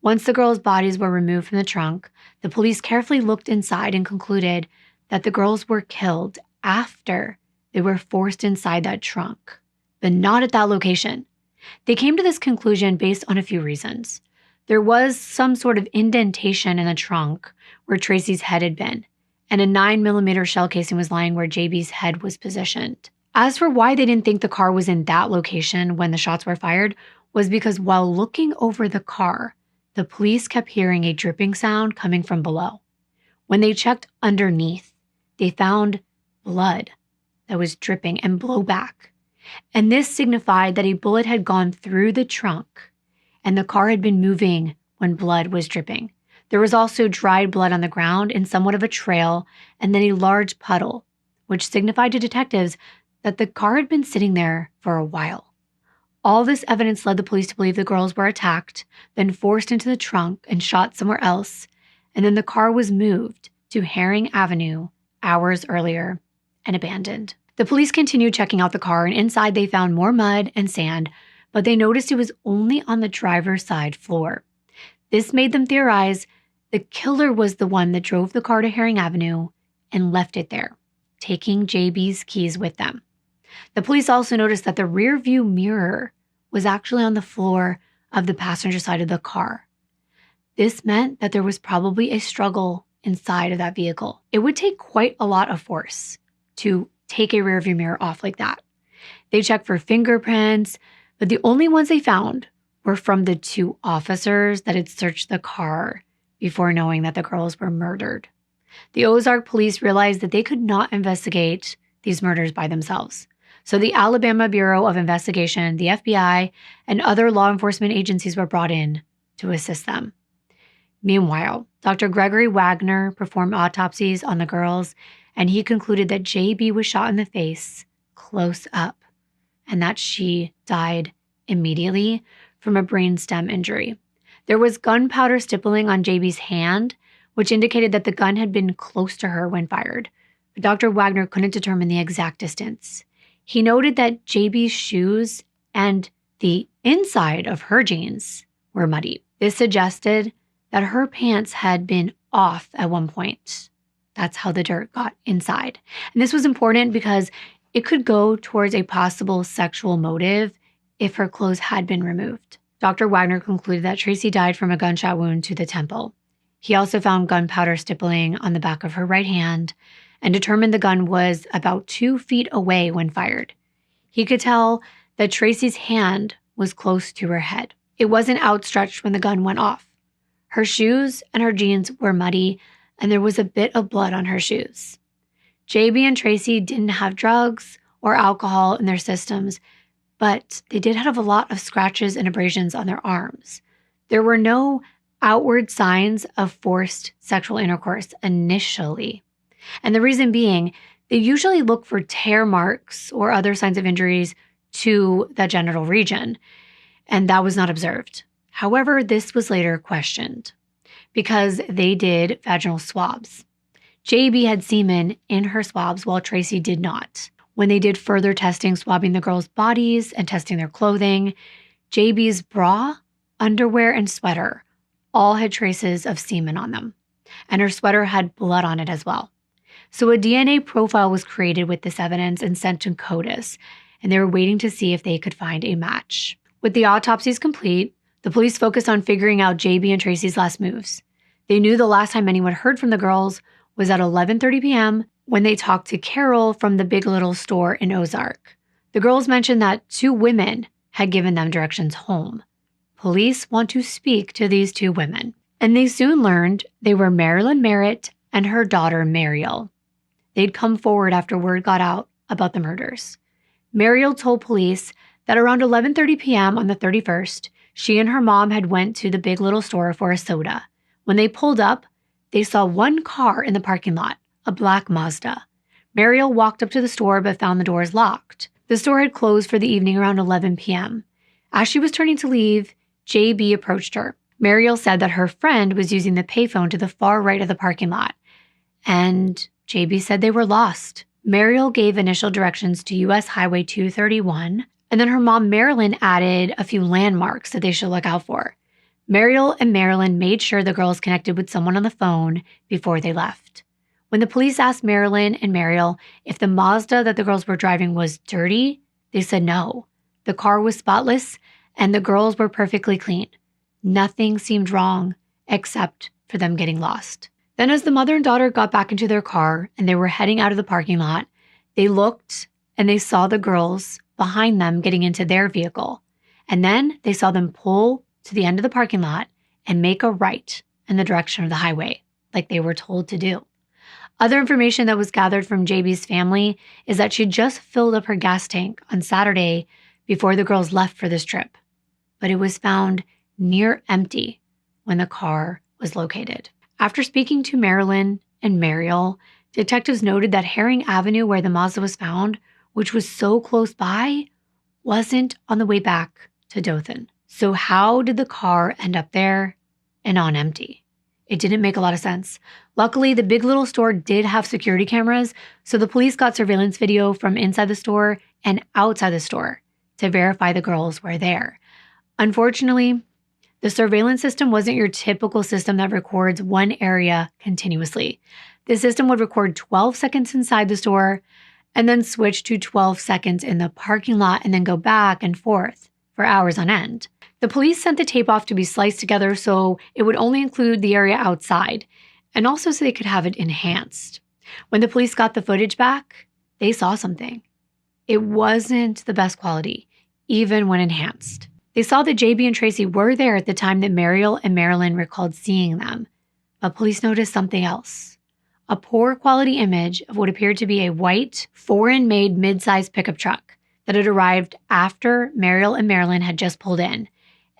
Once the girls' bodies were removed from the trunk, the police carefully looked inside and concluded that the girls were killed after they were forced inside that trunk, but not at that location. They came to this conclusion based on a few reasons. There was some sort of indentation in the trunk where Tracie's head had been, and a 9mm shell casing was lying where JB's head was positioned. As for why they didn't think the car was in that location when the shots were fired, was because while looking over the car, the police kept hearing a dripping sound coming from below. When they checked underneath, they found blood that was dripping and blowback. And this signified that a bullet had gone through the trunk and the car had been moving when blood was dripping. There was also dried blood on the ground in somewhat of a trail and then a large puddle, which signified to detectives that the car had been sitting there for a while. All this evidence led the police to believe the girls were attacked, then forced into the trunk and shot somewhere else, and then the car was moved to Herring Avenue hours earlier and abandoned. The police continued checking out the car, and inside they found more mud and sand, but they noticed it was only on the driver's side floor. This made them theorize the killer was the one that drove the car to Herring Avenue and left it there, taking JB's keys with them. The police also noticed that the rear view mirror was actually on the floor of the passenger side of the car. This meant that there was probably a struggle inside of that vehicle. It would take quite a lot of force to take a rear view mirror off like that. They checked for fingerprints, but the only ones they found were from the two officers that had searched the car before knowing that the girls were murdered. The Ozark police realized that they could not investigate these murders by themselves. So the Alabama Bureau of Investigation, the FBI, and other law enforcement agencies were brought in to assist them. Meanwhile, Dr. Gregory Wagner performed autopsies on the girls, and he concluded that JB was shot in the face close up and that she died immediately from a brainstem injury. There was gunpowder stippling on JB's hand, which indicated that the gun had been close to her when fired, but Dr. Wagner couldn't determine the exact distance. He noted that JB's shoes and the inside of her jeans were muddy. This suggested that her pants had been off at one point. That's how the dirt got inside. And this was important because it could go towards a possible sexual motive if her clothes had been removed. Dr. Wagner concluded that Tracie died from a gunshot wound to the temple. He also found gunpowder stippling on the back of her right hand and determined the gun was about 2 feet away when fired. He could tell that Tracie's hand was close to her head. It wasn't outstretched when the gun went off. Her shoes and her jeans were muddy, and there was a bit of blood on her shoes. JB and Tracie didn't have drugs or alcohol in their systems, but they did have a lot of scratches and abrasions on their arms. There were no outward signs of forced sexual intercourse initially. And the reason being, they usually look for tear marks or other signs of injuries to the genital region, and that was not observed. However, this was later questioned because they did vaginal swabs. JB had semen in her swabs while Tracie did not. When they did further testing, swabbing the girls' bodies and testing their clothing, JB's bra, underwear, and sweater all had traces of semen on them, and her sweater had blood on it as well. So a DNA profile was created with this evidence and sent to CODIS, and they were waiting to see if they could find a match. With the autopsies complete, the police focused on figuring out JB and Tracie's last moves. They knew the last time anyone heard from the girls was at 11:30 p.m. when they talked to Carol from the Big Little store in Ozark. The girls mentioned that 2 women had given them directions home. Police want to speak to these 2 women, and they soon learned they were Marilyn Merritt and her daughter Mariel. They'd come forward after word got out about the murders. Mariel told police that around 11:30 p.m. on the 31st, she and her mom had went to the Big Little store for a soda. When they pulled up, they saw one car in the parking lot, a black Mazda. Mariel walked up to the store but found the doors locked. The store had closed for the evening around 11 p.m. As she was turning to leave, JB approached her. Mariel said that her friend was using the payphone to the far right of the parking lot, and JB said they were lost. Mariel gave initial directions to US Highway 231, and then her mom Marilyn added a few landmarks that they should look out for. Mariel and Marilyn made sure the girls connected with someone on the phone before they left. When the police asked Marilyn and Mariel if the Mazda that the girls were driving was dirty, they said no. The car was spotless and the girls were perfectly clean. Nothing seemed wrong except for them getting lost. Then as the mother and daughter got back into their car and they were heading out of the parking lot, they looked and they saw the girls behind them getting into their vehicle. And then they saw them pull to the end of the parking lot and make a right in the direction of the highway, like they were told to do. Other information that was gathered from JB's family is that she just filled up her gas tank on Saturday before the girls left for this trip, but it was found near empty when the car was located. After speaking to Marilyn and Mariel, detectives noted that Herring Avenue, where the Mazda was found, which was so close by, wasn't on the way back to Dothan. So how did the car end up there and on empty? It didn't make a lot of sense. Luckily, the Big Little store did have security cameras, so the police got surveillance video from inside the store and outside the store to verify the girls were there. Unfortunately, the surveillance system wasn't your typical system that records one area continuously. The system would record 12 seconds inside the store and then switch to 12 seconds in the parking lot and then go back and forth for hours on end. The police sent the tape off to be sliced together so it would only include the area outside and also so they could have it enhanced. When the police got the footage back, they saw something. It wasn't the best quality, even when enhanced. They saw that JB and Tracy were there at the time that Mariel and Marilyn recalled seeing them, but police noticed something else. A poor quality image of what appeared to be a white, foreign-made mid-sized pickup truck that had arrived after Mariel and Marilyn had just pulled in,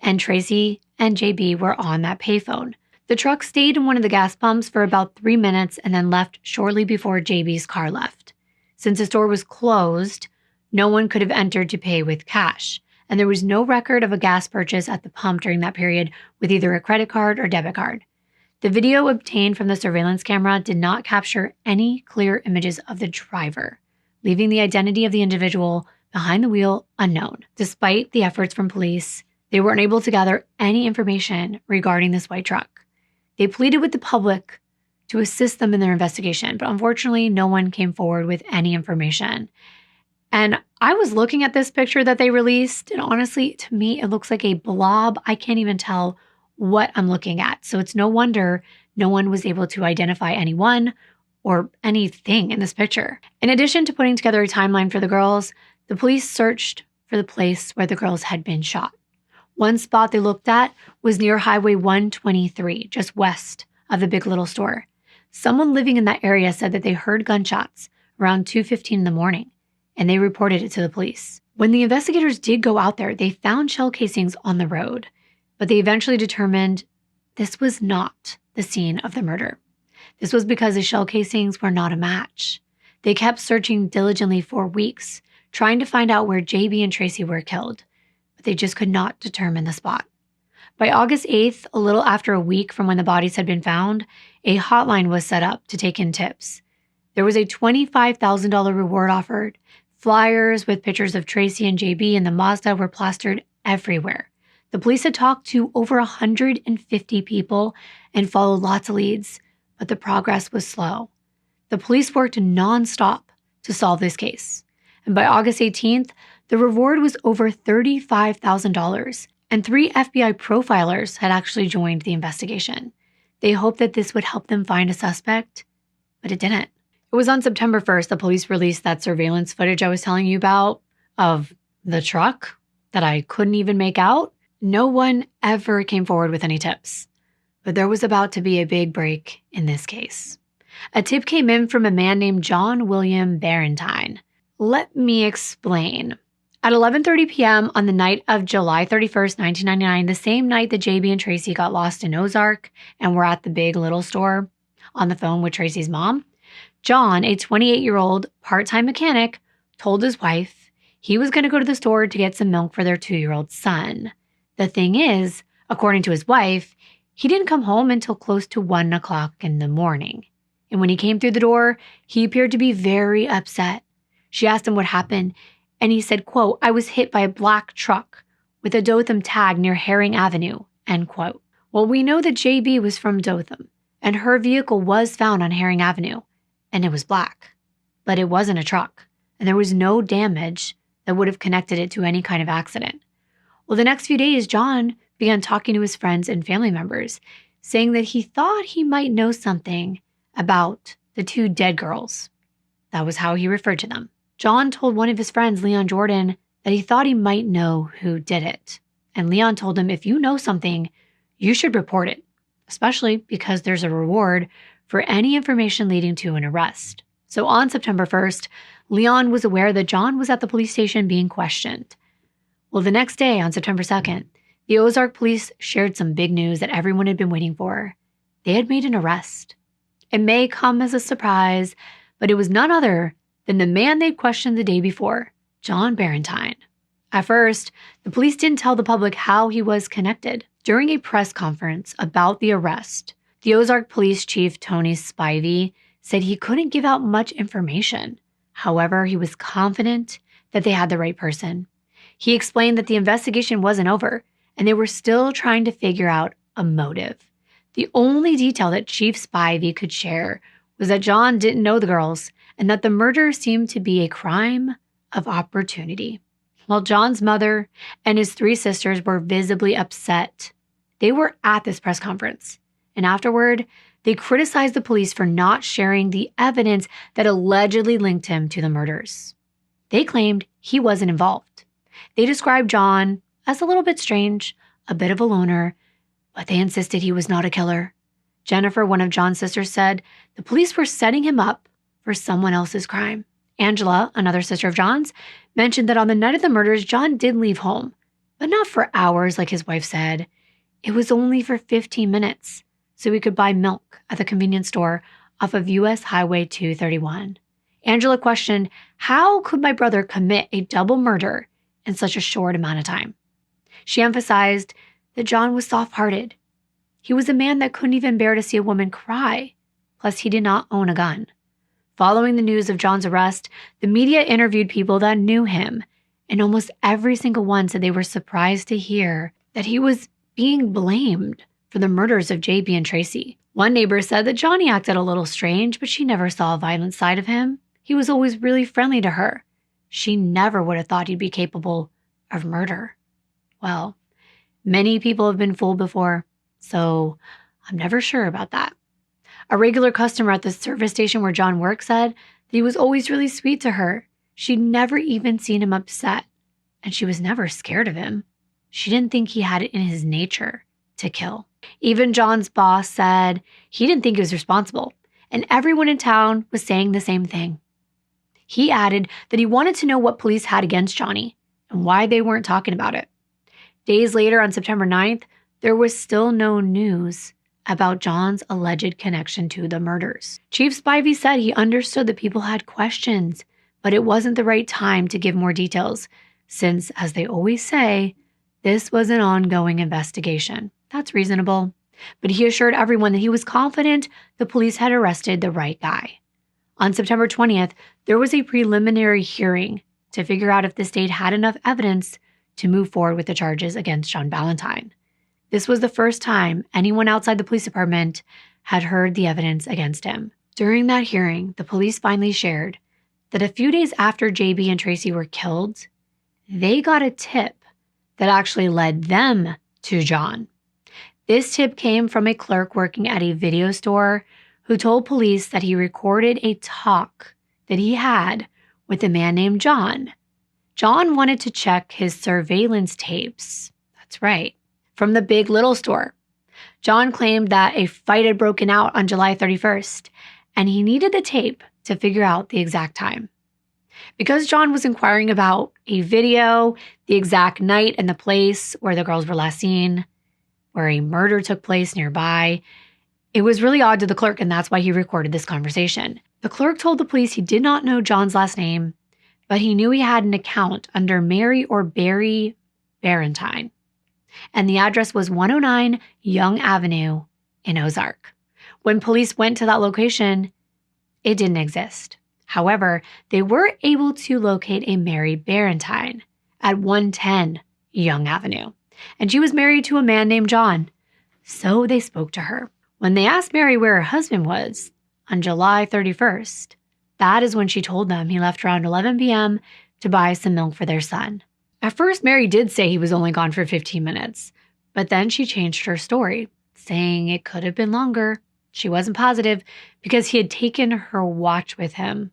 and Tracy and JB were on that payphone. The truck stayed in one of the gas pumps for about 3 minutes and then left shortly before JB's car left. Since the store was closed, no one could have entered to pay with cash, and there was no record of a gas purchase at the pump during that period with either a credit card or debit card. The video obtained from the surveillance camera did not capture any clear images of the driver, leaving the identity of the individual behind the wheel unknown. Despite the efforts from police, they were unable to gather any information regarding this white truck. They pleaded with the public to assist them in their investigation, but unfortunately, no one came forward with any information. And I was looking at this picture that they released, and honestly, to me, it looks like a blob. I can't even tell what I'm looking at. So it's no wonder no one was able to identify anyone or anything in this picture. In addition to putting together a timeline for the girls, the police searched for the place where the girls had been shot. One spot they looked at was near Highway 123, just west of the Big Little store. Someone living in that area said that they heard gunshots around 2:15 in the morning, and they reported it to the police. When the investigators did go out there, they found shell casings on the road, but they eventually determined this was not the scene of the murder. This was because the shell casings were not a match. They kept searching diligently for weeks, trying to find out where JB and Tracy were killed, but they just could not determine the spot. By August 8th, a little after a week from when the bodies had been found, a hotline was set up to take in tips. There was a $25,000 reward offered. Flyers with pictures of Tracy and JB and the Mazda were plastered everywhere. The police had talked to over 150 people and followed lots of leads, but the progress was slow. The police worked nonstop to solve this case. And by August 18th, the reward was over $35,000, and 3 FBI profilers had actually joined the investigation. They hoped that this would help them find a suspect, but it didn't. It was on September 1st the police released that surveillance footage I was telling you about of the truck that I couldn't even make out. No one ever came forward with any tips, but there was about to be a big break in this case. A tip came in from a man named John William Barentine. Let me explain. At 11:30 p.m. on the night of July 31st, 1999, the same night that JB and Tracy got lost in Ozark and were at the Big Little store, On the phone with Tracie's mom, John, a 28-year-old part-time mechanic, told his wife he was going to go to the store to get some milk for their 2-year-old son. The thing is, according to his wife, he didn't come home until close to 1 o'clock in the morning. And when he came through the door, he appeared to be very upset. She asked him what happened, and he said, quote, "I was hit by a black truck with a Dothan tag near Herring Avenue," end quote. Well, we know that JB was from Dothan, and her vehicle was found on Herring Avenue, and it was black. But it wasn't a truck, and there was no damage that would have connected it to any kind of accident. Well, the next few days, John began talking to his friends and family members, saying that he thought he might know something about the 2 dead girls. That was how he referred to them. John told one of his friends, Leon Jordan, that he thought he might know who did it. And Leon told him, if you know something, you should report it, especially because there's a reward for any information leading to an arrest. So on September 1st, Leon was aware that John was at the police station being questioned. Well, the next day, on September 2nd, the Ozark police shared some big news that everyone had been waiting for. They had made an arrest. It may come as a surprise, but it was none other than the man they'd questioned the day before, John Barentine. At first, the police didn't tell the public how he was connected. During a press conference about the arrest, the Ozark Police Chief Tony Spivey said he couldn't give out much information. However, he was confident that they had the right person. He explained that the investigation wasn't over, and they were still trying to figure out a motive. The only detail that Chief Spivey could share was that John didn't know the girls and that the murder seemed to be a crime of opportunity. While John's mother and his 3 sisters were visibly upset, they were at this press conference, and afterward, they criticized the police for not sharing the evidence that allegedly linked him to the murders. They claimed he wasn't involved. They described John as a little bit strange, a bit of a loner, but they insisted he was not a killer. Jennifer, one of John's sisters, said the police were setting him up for someone else's crime. Angela, another sister of John's, mentioned that on the night of the murders, John did leave home, but not for hours like his wife said. It was only for 15 minutes, so he could buy milk at the convenience store off of US Highway 231. Angela questioned, how could my brother commit a double murder in such a short amount of time? She emphasized that John was soft-hearted. He was a man that couldn't even bear to see a woman cry, plus he did not own a gun. Following the news of John's arrest, the media interviewed people that knew him, and almost every single one said they were surprised to hear that he was being blamed for the murders of JB and Tracie. One neighbor said that Johnny acted a little strange, but she never saw a violent side of him. He was always really friendly to her. She never would have thought he'd be capable of murder. Well, many people have been fooled before, so I'm never sure about that. A regular customer at the service station where John worked said that he was always really sweet to her. She'd never even seen him upset, and she was never scared of him. She didn't think he had it in his nature to kill. Even John's boss said he didn't think he was responsible, and everyone in town was saying the same thing. He added that he wanted to know what police had against Johnny and why they weren't talking about it. Days later, on September 9th, there was still no news about John's alleged connection to the murders. Chief Spivey said he understood that people had questions, but it wasn't the right time to give more details, since, as they always say, this was an ongoing investigation. That's reasonable. But he assured everyone that he was confident the police had arrested the right guy. On September 20th, there was a preliminary hearing to figure out if the state had enough evidence to move forward with the charges against John Ballantyne. This was the first time anyone outside the police department had heard the evidence against him. During that hearing, the police finally shared that a few days after JB and Tracie were killed, they got a tip that actually led them to John. This tip came from a clerk working at a video store who told police that he recorded a talk that he had with a man named John. John wanted to check his surveillance tapes. That's right. From the Big Little store. John claimed that a fight had broken out on July 31st, and he needed the tape to figure out the exact time. Because John was inquiring about a video, the exact night and the place where the girls were last seen, where a murder took place nearby, It was really odd to the clerk, and that's why he recorded this conversation. The clerk told the police he did not know John's last name, but he knew he had an account under Mary or Barry Barentine, and the address was 109 Young Avenue in Ozark. When police went to that location, it didn't exist. However, they were able to locate a Mary Barentine at 110 Young Avenue, and she was married to a man named John. So they spoke to her. When they asked Mary where her husband was on July 31st, that is when she told them he left around 11 p.m. to buy some milk for their son. At first, Mary did say he was only gone for 15 minutes, but then she changed her story, saying it could have been longer. She wasn't positive because he had taken her watch with him.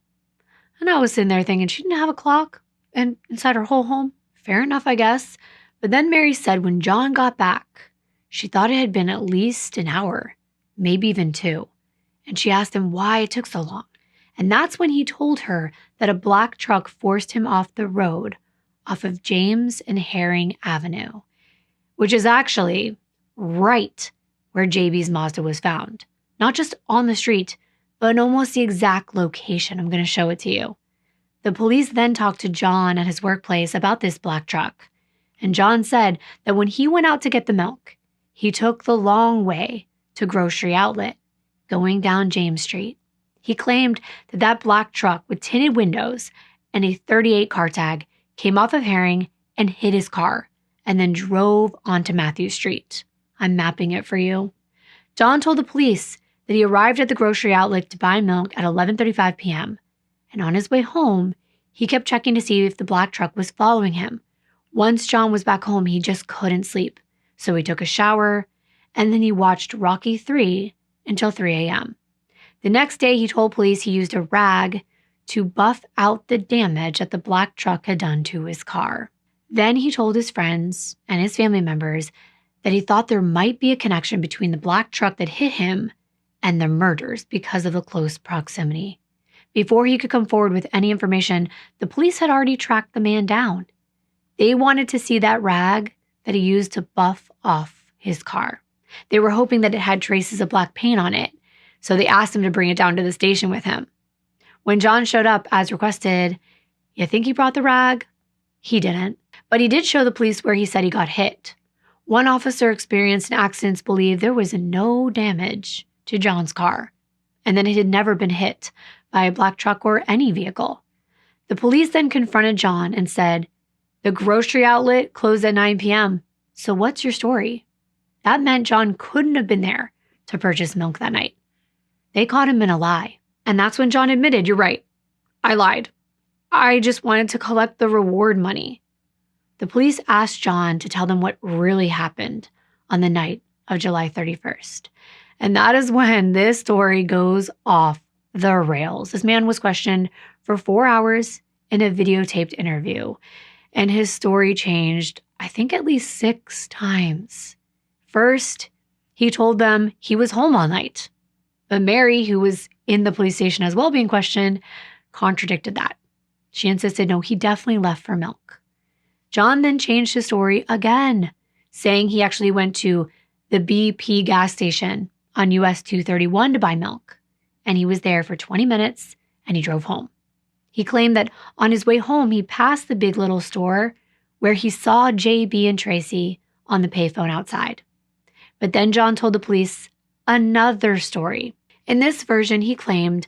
And I was sitting there thinking she didn't have a clock and inside her whole home. Fair enough, I guess. But then Mary said when John got back, she thought it had been at least an hour, maybe even 2. And she asked him why it took so long. And that's when he told her that a black truck forced him off the road off of James and Herring Avenue, which is actually right where JB's Mazda was found. Not just on the street, but in almost the exact location. I'm going to show it to you. The police then talked to John at his workplace about this black truck. And John said that when he went out to get the milk, he took the long way to Grocery Outlet, going down James Street. He claimed that that black truck with tinted windows and a 38 car tag came off of Herring and hit his car, and then drove onto Matthew Street. I'm mapping it for you. John told the police that he arrived at the Grocery Outlet to buy milk at 11:35 p.m., and on his way home, he kept checking to see if the black truck was following him. Once John was back home, he just couldn't sleep, so he took a shower, and then he watched Rocky III until 3 a.m. The next day, he told police he used a rag to buff out the damage that the black truck had done to his car. Then he told his friends and his family members that he thought there might be a connection between the black truck that hit him and the murders because of the close proximity. Before he could come forward with any information, the police had already tracked the man down. They wanted to see that rag that he used to buff off his car. They were hoping that it had traces of black paint on it, so they asked him to bring it down to the station with him. When John showed up as requested, you think he brought the rag? He didn't, but he did show the police where he said he got hit. One officer experienced an accident believed there was no damage to John's car, and that it had never been hit by a black truck or any vehicle. The police then confronted John and said, "The Grocery Outlet closed at 9 p.m., so what's your story?" That meant John couldn't have been there to purchase milk that night. They caught him in a lie. And that's when John admitted, "You're right. I lied. I just wanted to collect the reward money." The police asked John to tell them what really happened on the night of July 31st. And that is when this story goes off the rails. This man was questioned for 4 hours in a videotaped interview, and his story changed, I think, at least 6 times. First, he told them he was home all night. But Mary, who was in the police station as well being questioned, contradicted that. She insisted, no, he definitely left for milk. John then changed his story again, saying he actually went to the BP gas station on US 231 to buy milk, and he was there for 20 minutes and he drove home. He claimed that on his way home, he passed the Big Little store where he saw JB and Tracy on the payphone outside. But then John told the police another story. In this version, he claimed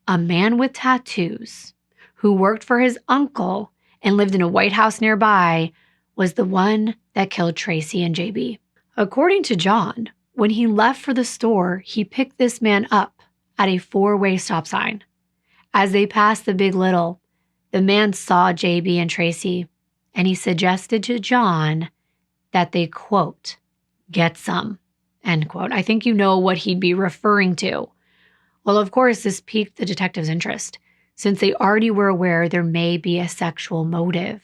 a man with tattoos who worked for his uncle and lived in a White House nearby was the one that killed Tracy and JB. According to John, when he left for the store, he picked this man up at a 4-way stop sign. As they passed the Big Little, the man saw JB and Tracy, and he suggested to John that they, quote, "get some," end quote. I think you know what he'd be referring to. Well, of course, this piqued the detectives' interest, since they already were aware there may be a sexual motive.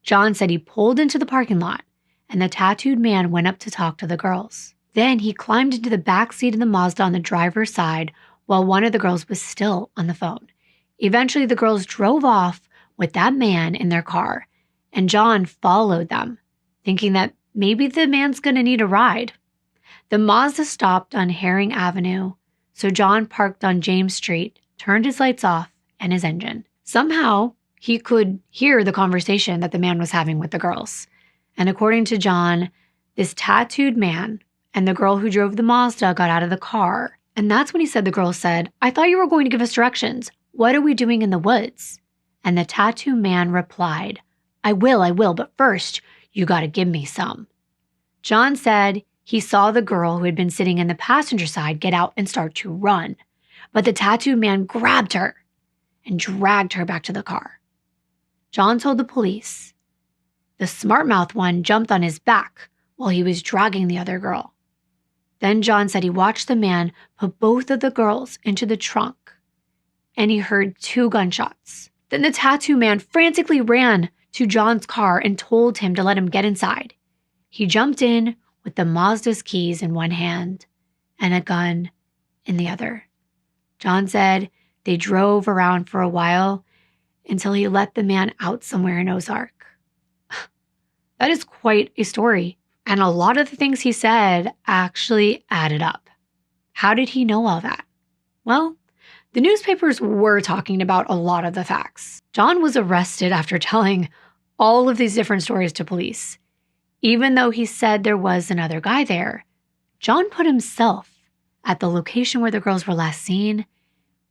John said he pulled into the parking lot, and the tattooed man went up to talk to the girls. Then he climbed into the back seat of the Mazda on the driver's side while one of the girls was still on the phone. Eventually, the girls drove off with that man in their car, and John followed them, thinking that maybe the man's going to need a ride. The Mazda stopped on Herring Avenue, so John parked on James Street, turned his lights off and his engine. Somehow, he could hear the conversation that the man was having with the girls. And according to John, this tattooed man and the girl who drove the Mazda got out of the car. And that's when he said the girl said, "I thought you were going to give us directions. What are we doing in the woods?" And the tattoo man replied, I will, but first, you gotta give me some." John said he saw the girl who had been sitting in the passenger side get out and start to run. But the tattoo man grabbed her and dragged her back to the car. John told the police the smart-mouthed one jumped on his back while he was dragging the other girl. Then John said he watched the man put both of the girls into the trunk, and he heard 2 gunshots. Then the tattoo man frantically ran to John's car and told him to let him get inside. He jumped in with the Mazda's keys in one hand and a gun in the other. John said they drove around for a while until he let the man out somewhere in Ozark. That is quite a story, and a lot of the things he said actually added up. How did he know all that? Well, the newspapers were talking about a lot of the facts. John was arrested after telling all of these different stories to police. Even though he said there was another guy there, John put himself at the location where the girls were last seen,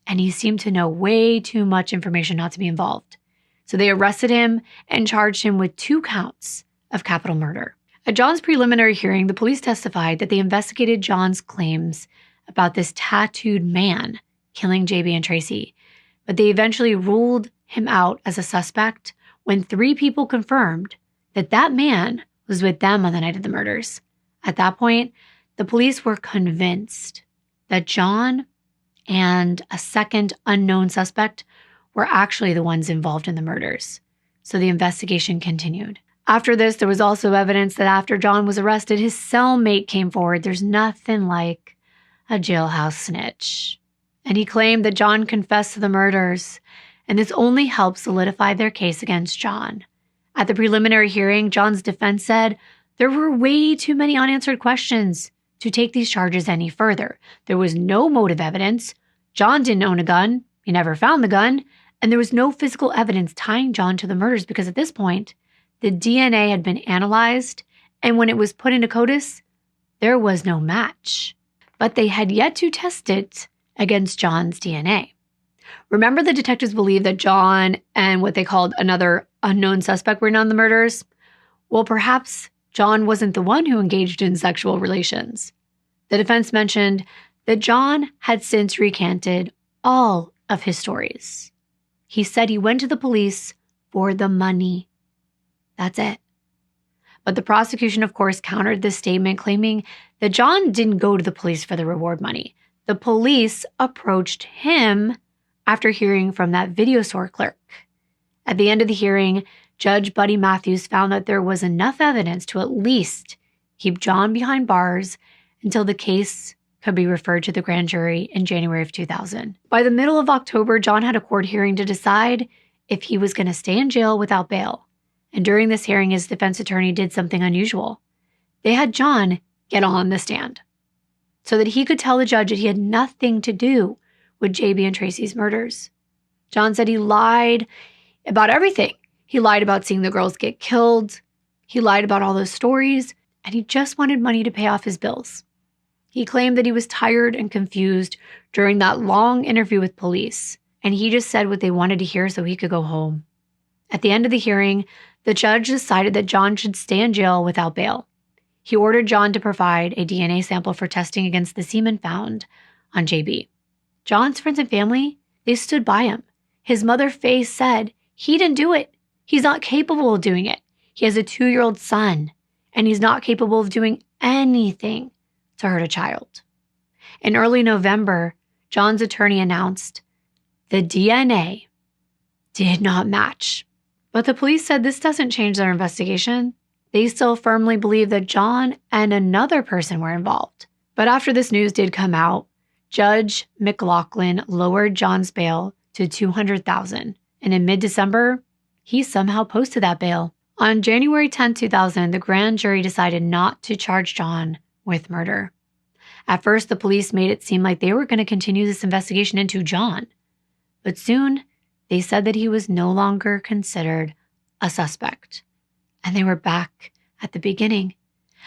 and he seemed to know way too much information not to be involved. So they arrested him and charged him with 2 counts of capital murder. At John's preliminary hearing, the police testified that they investigated John's claims about this tattooed man killing JB and Tracie, but they eventually ruled him out as a suspect when 3 people confirmed that that man was with them on the night of the murders. At that point, the police were convinced that John and a second unknown suspect were actually the ones involved in the murders. So the investigation continued. After this, there was also evidence that after John was arrested, his cellmate came forward. There's nothing like a jailhouse snitch. And he claimed that John confessed to the murders, and this only helped solidify their case against John. At the preliminary hearing, John's defense said there were way too many unanswered questions to take these charges any further. There was no motive evidence. John didn't own a gun. He never found the gun. And there was no physical evidence tying John to the murders because at this point, the DNA had been analyzed, and when it was put into CODIS, there was no match. But they had yet to test it against John's DNA. Remember, the detectives believed that John and what they called another unknown suspect were in on the murders? Well, perhaps John wasn't the one who engaged in sexual relations. The defense mentioned that John had since recanted all of his stories. He said he went to the police for the money. That's it. But the prosecution, of course, countered this statement, claiming that John didn't go to the police for the reward money. The police approached him after hearing from that video store clerk. At the end of the hearing, Judge Buddy Matthews found that there was enough evidence to at least keep John behind bars until the case could be referred to the grand jury in January of 2000. By the middle of October, John had a court hearing to decide if he was going to stay in jail without bail. And during this hearing, his defense attorney did something unusual. They had John get on the stand so that he could tell the judge that he had nothing to do with JB and Tracie's murders. John said he lied about everything. He lied about seeing the girls get killed. He lied about all those stories, and he just wanted money to pay off his bills. He claimed that he was tired and confused during that long interview with police, and he just said what they wanted to hear so he could go home. At the end of the hearing, the judge decided that John should stay in jail without bail. He ordered John to provide a DNA sample for testing against the semen found on JB. John's friends and family, they stood by him. His mother, Faye, said he didn't do it. He's not capable of doing it. He has a 2-year-old son, and he's not capable of doing anything to hurt a child. In early November, John's attorney announced the DNA did not match. But the police said this doesn't change their investigation. They still firmly believe that John and another person were involved. But after this news did come out, Judge McLaughlin lowered John's bail to $200,000. And in mid-December, he somehow posted that bail. On January 10, 2000, the grand jury decided not to charge John with murder. At first, the police made it seem like they were going to continue this investigation into John. But soon, they said that he was no longer considered a suspect. And they were back at the beginning.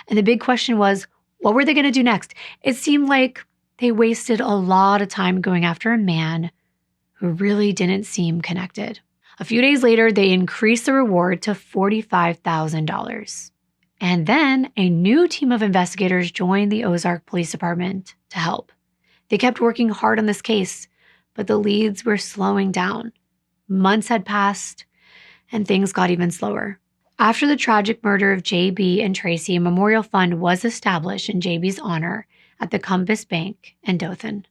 And the big question was, what were they going to do next? It seemed like they wasted a lot of time going after a man who really didn't seem connected. A few days later, they increased the reward to $45,000. And then a new team of investigators joined the Ozark Police Department to help. They kept working hard on this case, but the leads were slowing down. Months had passed, and things got even slower. After the tragic murder of J.B. and Tracie, a memorial fund was established in J.B.'s honor at the Compass Bank in Dothan.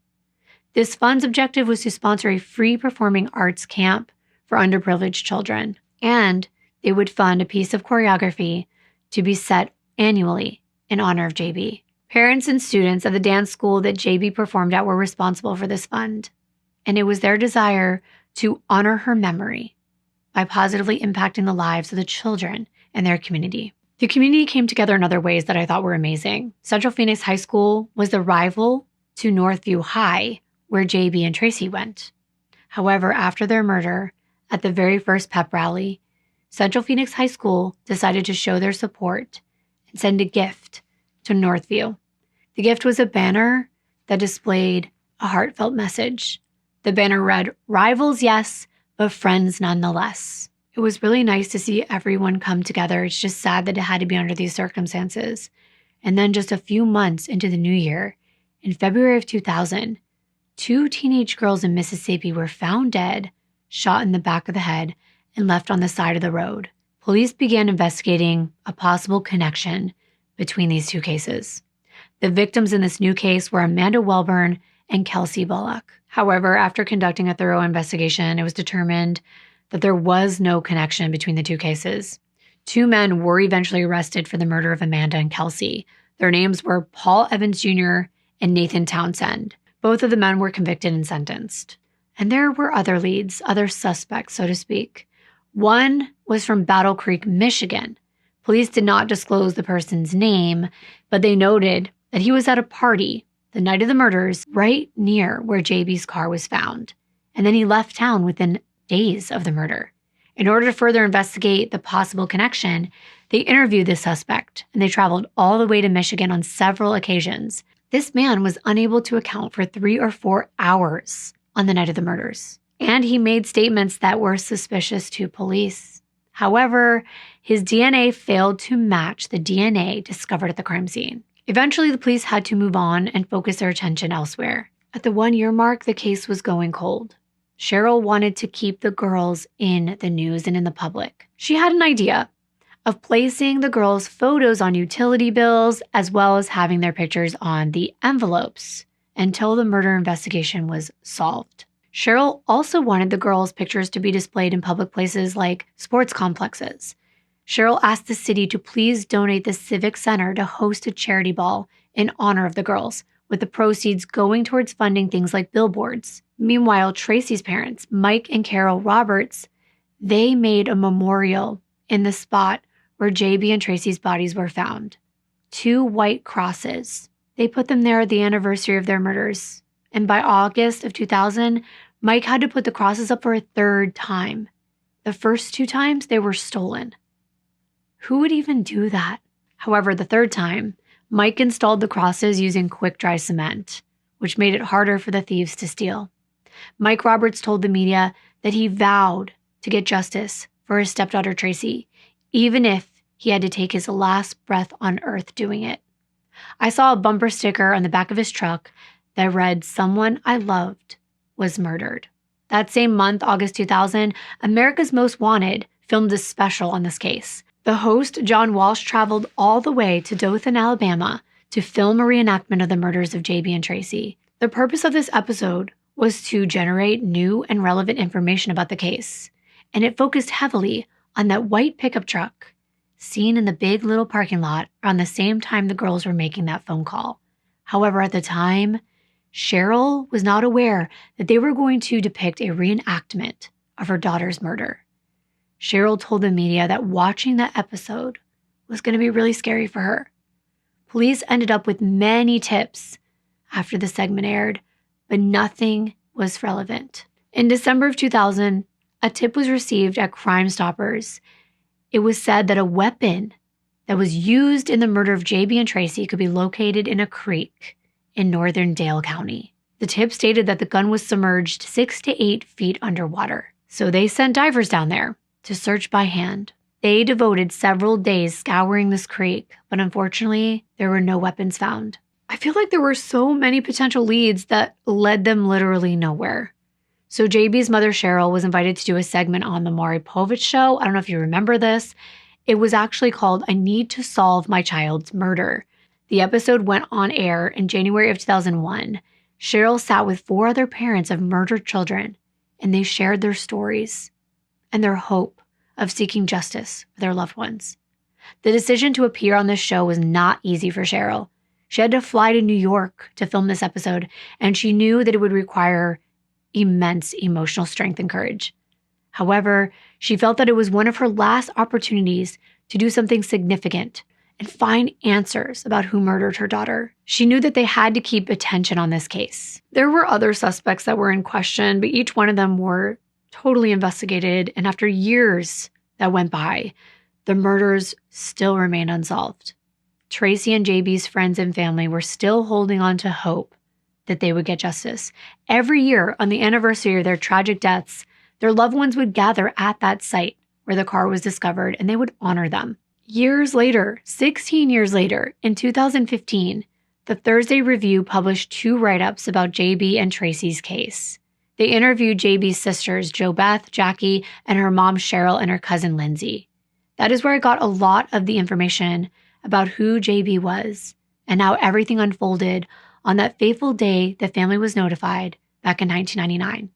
This fund's objective was to sponsor a free performing arts camp for underprivileged children, and they would fund a piece of choreography to be set annually in honor of J.B. Parents and students of the dance school that J.B. performed at were responsible for this fund, and it was their desire to honor her memory by positively impacting the lives of the children in their community. The community came together in other ways that I thought were amazing. Central Phoenix High School was the rival to Northview High, where J.B. and Tracie went. However, after their murder, at the very first pep rally, Central Phoenix High School decided to show their support and send a gift to Northview. The gift was a banner that displayed a heartfelt message. The banner read, "Rivals, yes, but friends nonetheless." It was really nice to see everyone come together. It's just sad that it had to be under these circumstances. And then just a few months into the new year, in February of 2000, 2 teenage girls in Mississippi were found dead, shot in the back of the head, and left on the side of the road. Police began investigating a possible connection between these 2 cases. The victims in this new case were Amanda Welburn and Kelsey Bullock. However, after conducting a thorough investigation, it was determined that there was no connection between the 2 cases. 2 men were eventually arrested for the murder of Amanda and Kelsey. Their names were Paul Evans Jr. and Nathan Townsend. Both of the men were convicted and sentenced. And there were other leads, other suspects, so to speak. One was from Battle Creek, Michigan. Police did not disclose the person's name, but they noted that he was at a party the night of the murders right near where JB's car was found. And then he left town within days of the murder. In order to further investigate the possible connection, they interviewed this suspect, and they traveled all the way to Michigan on several occasions. This man was unable to account for 3 or 4 hours on the night of the murders, and he made statements that were suspicious to police. However, his DNA failed to match the DNA discovered at the crime scene. Eventually, the police had to move on and focus their attention elsewhere. At the 1-year mark, the case was going cold. Cheryl wanted to keep the girls in the news and in the public. She had an idea of placing the girls' photos on utility bills as well as having their pictures on the envelopes until the murder investigation was solved. Cheryl also wanted the girls' pictures to be displayed in public places like sports complexes. Cheryl asked the city to please donate the Civic Center to host a charity ball in honor of the girls, with the proceeds going towards funding things like billboards. Meanwhile, Tracie's parents, Mike and Carol Roberts, they made a memorial in the spot where JB and Tracie's bodies were found. 2 white crosses. They put them there at the anniversary of their murders. And by August of 2000, Mike had to put the crosses up for a 3rd time. The first 2 times, they were stolen. Who would even do that? However, the 3rd time, Mike installed the crosses using quick-dry cement, which made it harder for the thieves to steal. Mike Roberts told the media that he vowed to get justice for his stepdaughter Tracie, even if he had to take his last breath on earth doing it. I saw a bumper sticker on the back of his truck that read, "Someone I loved was murdered." That same month, August 2000, America's Most Wanted filmed a special on this case. The host, John Walsh, traveled all the way to Dothan, Alabama to film a reenactment of the murders of JB and Tracie. The purpose of this episode was to generate new and relevant information about the case, and it focused heavily on that white pickup truck seen in the Big Little parking lot around the same time the girls were making that phone call. However, at the time, Cheryl was not aware that they were going to depict a reenactment of her daughter's murder. Cheryl told the media that watching that episode was going to be really scary for her. Police ended up with many tips after the segment aired, but nothing was relevant. In December of 2000, a tip was received at Crime Stoppers. It was said that a weapon that was used in the murder of JB and Tracie could be located in a creek in northern Dale County. The tip stated that the gun was submerged 6 to 8 feet underwater. So they sent divers down there to search by hand. They devoted several days scouring this creek, but unfortunately, there were no weapons found. I feel like there were so many potential leads that led them literally nowhere. So JB's mother, Cheryl, was invited to do a segment on the Maury Povich show. I don't know if you remember this. It was actually called I Need to Solve My Child's Murder. The episode went on air in January of 2001. Cheryl sat with 4 other parents of murdered children, and they shared their stories and their hope of seeking justice for their loved ones. The decision to appear on this show was not easy for Cheryl. She had to fly to New York to film this episode, and she knew that it would require immense emotional strength and courage. However, she felt that it was one of her last opportunities to do something significant and find answers about who murdered her daughter. She knew that they had to keep attention on this case. There were other suspects that were in question, but each one of them were totally investigated, and after years that went by, the murders still remained unsolved. Tracie and JB's friends and family were still holding on to hope that they would get justice. Every year on the anniversary of their tragic deaths, their loved ones would gather at that site where the car was discovered, and they would honor them. Years later, 16 years later, in 2015, the Thursday Review published 2 write-ups about JB and Tracie's case. They interviewed JB's sisters, Jo Beth, Jackie, and her mom, Cheryl, and her cousin, Lindsay. That is where I got a lot of the information about who JB was and how everything unfolded on that fateful day the family was notified back in 1999.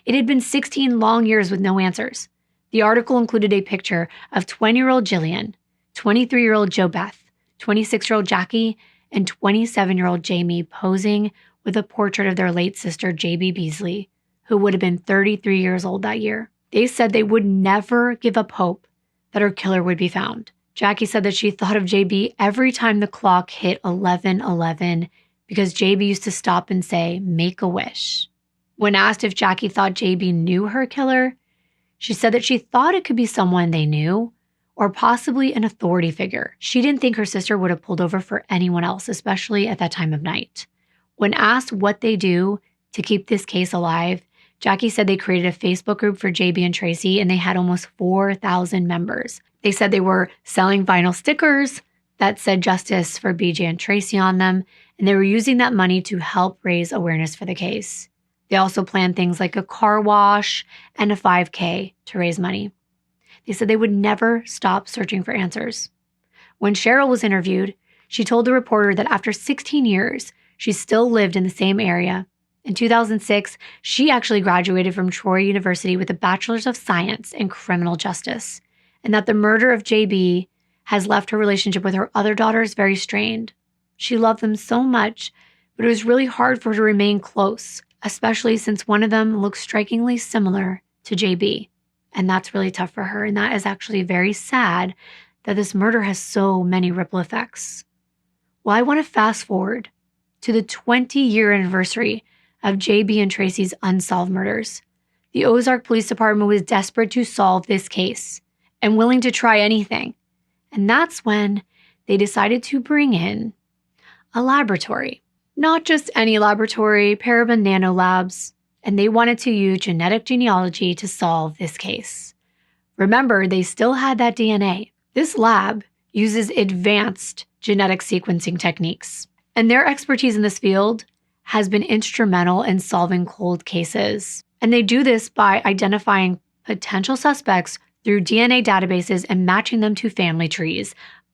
It had been 16 long years with no answers. The article included a picture of 20-year-old Jillian, 23-year-old Jo Beth, 26-year-old Jackie, and 27-year-old Jamie posing with a portrait of their late sister, JB Beasley, who would have been 33 years old that year. They said they would never give up hope that her killer would be found. Jackie said that she thought of JB every time the clock hit 11:11 because JB used to stop and say, "Make a wish." When asked if Jackie thought JB knew her killer, she said that she thought it could be someone they knew or possibly an authority figure. She didn't think her sister would have pulled over for anyone else, especially at that time of night. When asked what they do to keep this case alive, Jackie said they created a Facebook group for JB and Tracie, and they had almost 4,000 members. They said they were selling vinyl stickers that said justice for BJ and Tracie on them, and they were using that money to help raise awareness for the case. They also planned things like a car wash and a 5K to raise money. They said they would never stop searching for answers. When Cheryl was interviewed, she told the reporter that after 16 years, she still lived in the same area. In 2006, she actually graduated from Troy University with a Bachelor's of Science in Criminal Justice, and that the murder of JB has left her relationship with her other daughters very strained. She loved them so much, but it was really hard for her to remain close, especially since one of them looks strikingly similar to JB. And that's really tough for her, and that is actually very sad that this murder has so many ripple effects. Well, I want to fast forward to the 20-year anniversary of JB and Tracie's unsolved murders. The Ozark Police Department was desperate to solve this case and willing to try anything. And that's when they decided to bring in a laboratory. Not just any laboratory, Paraben Nanolabs, and they wanted to use genetic genealogy to solve this case. Remember, they still had that DNA. This lab uses advanced genetic sequencing techniques, and their expertise in this field has been instrumental in solving cold cases. And they do this by identifying potential suspects through DNA databases and matching them to family trees.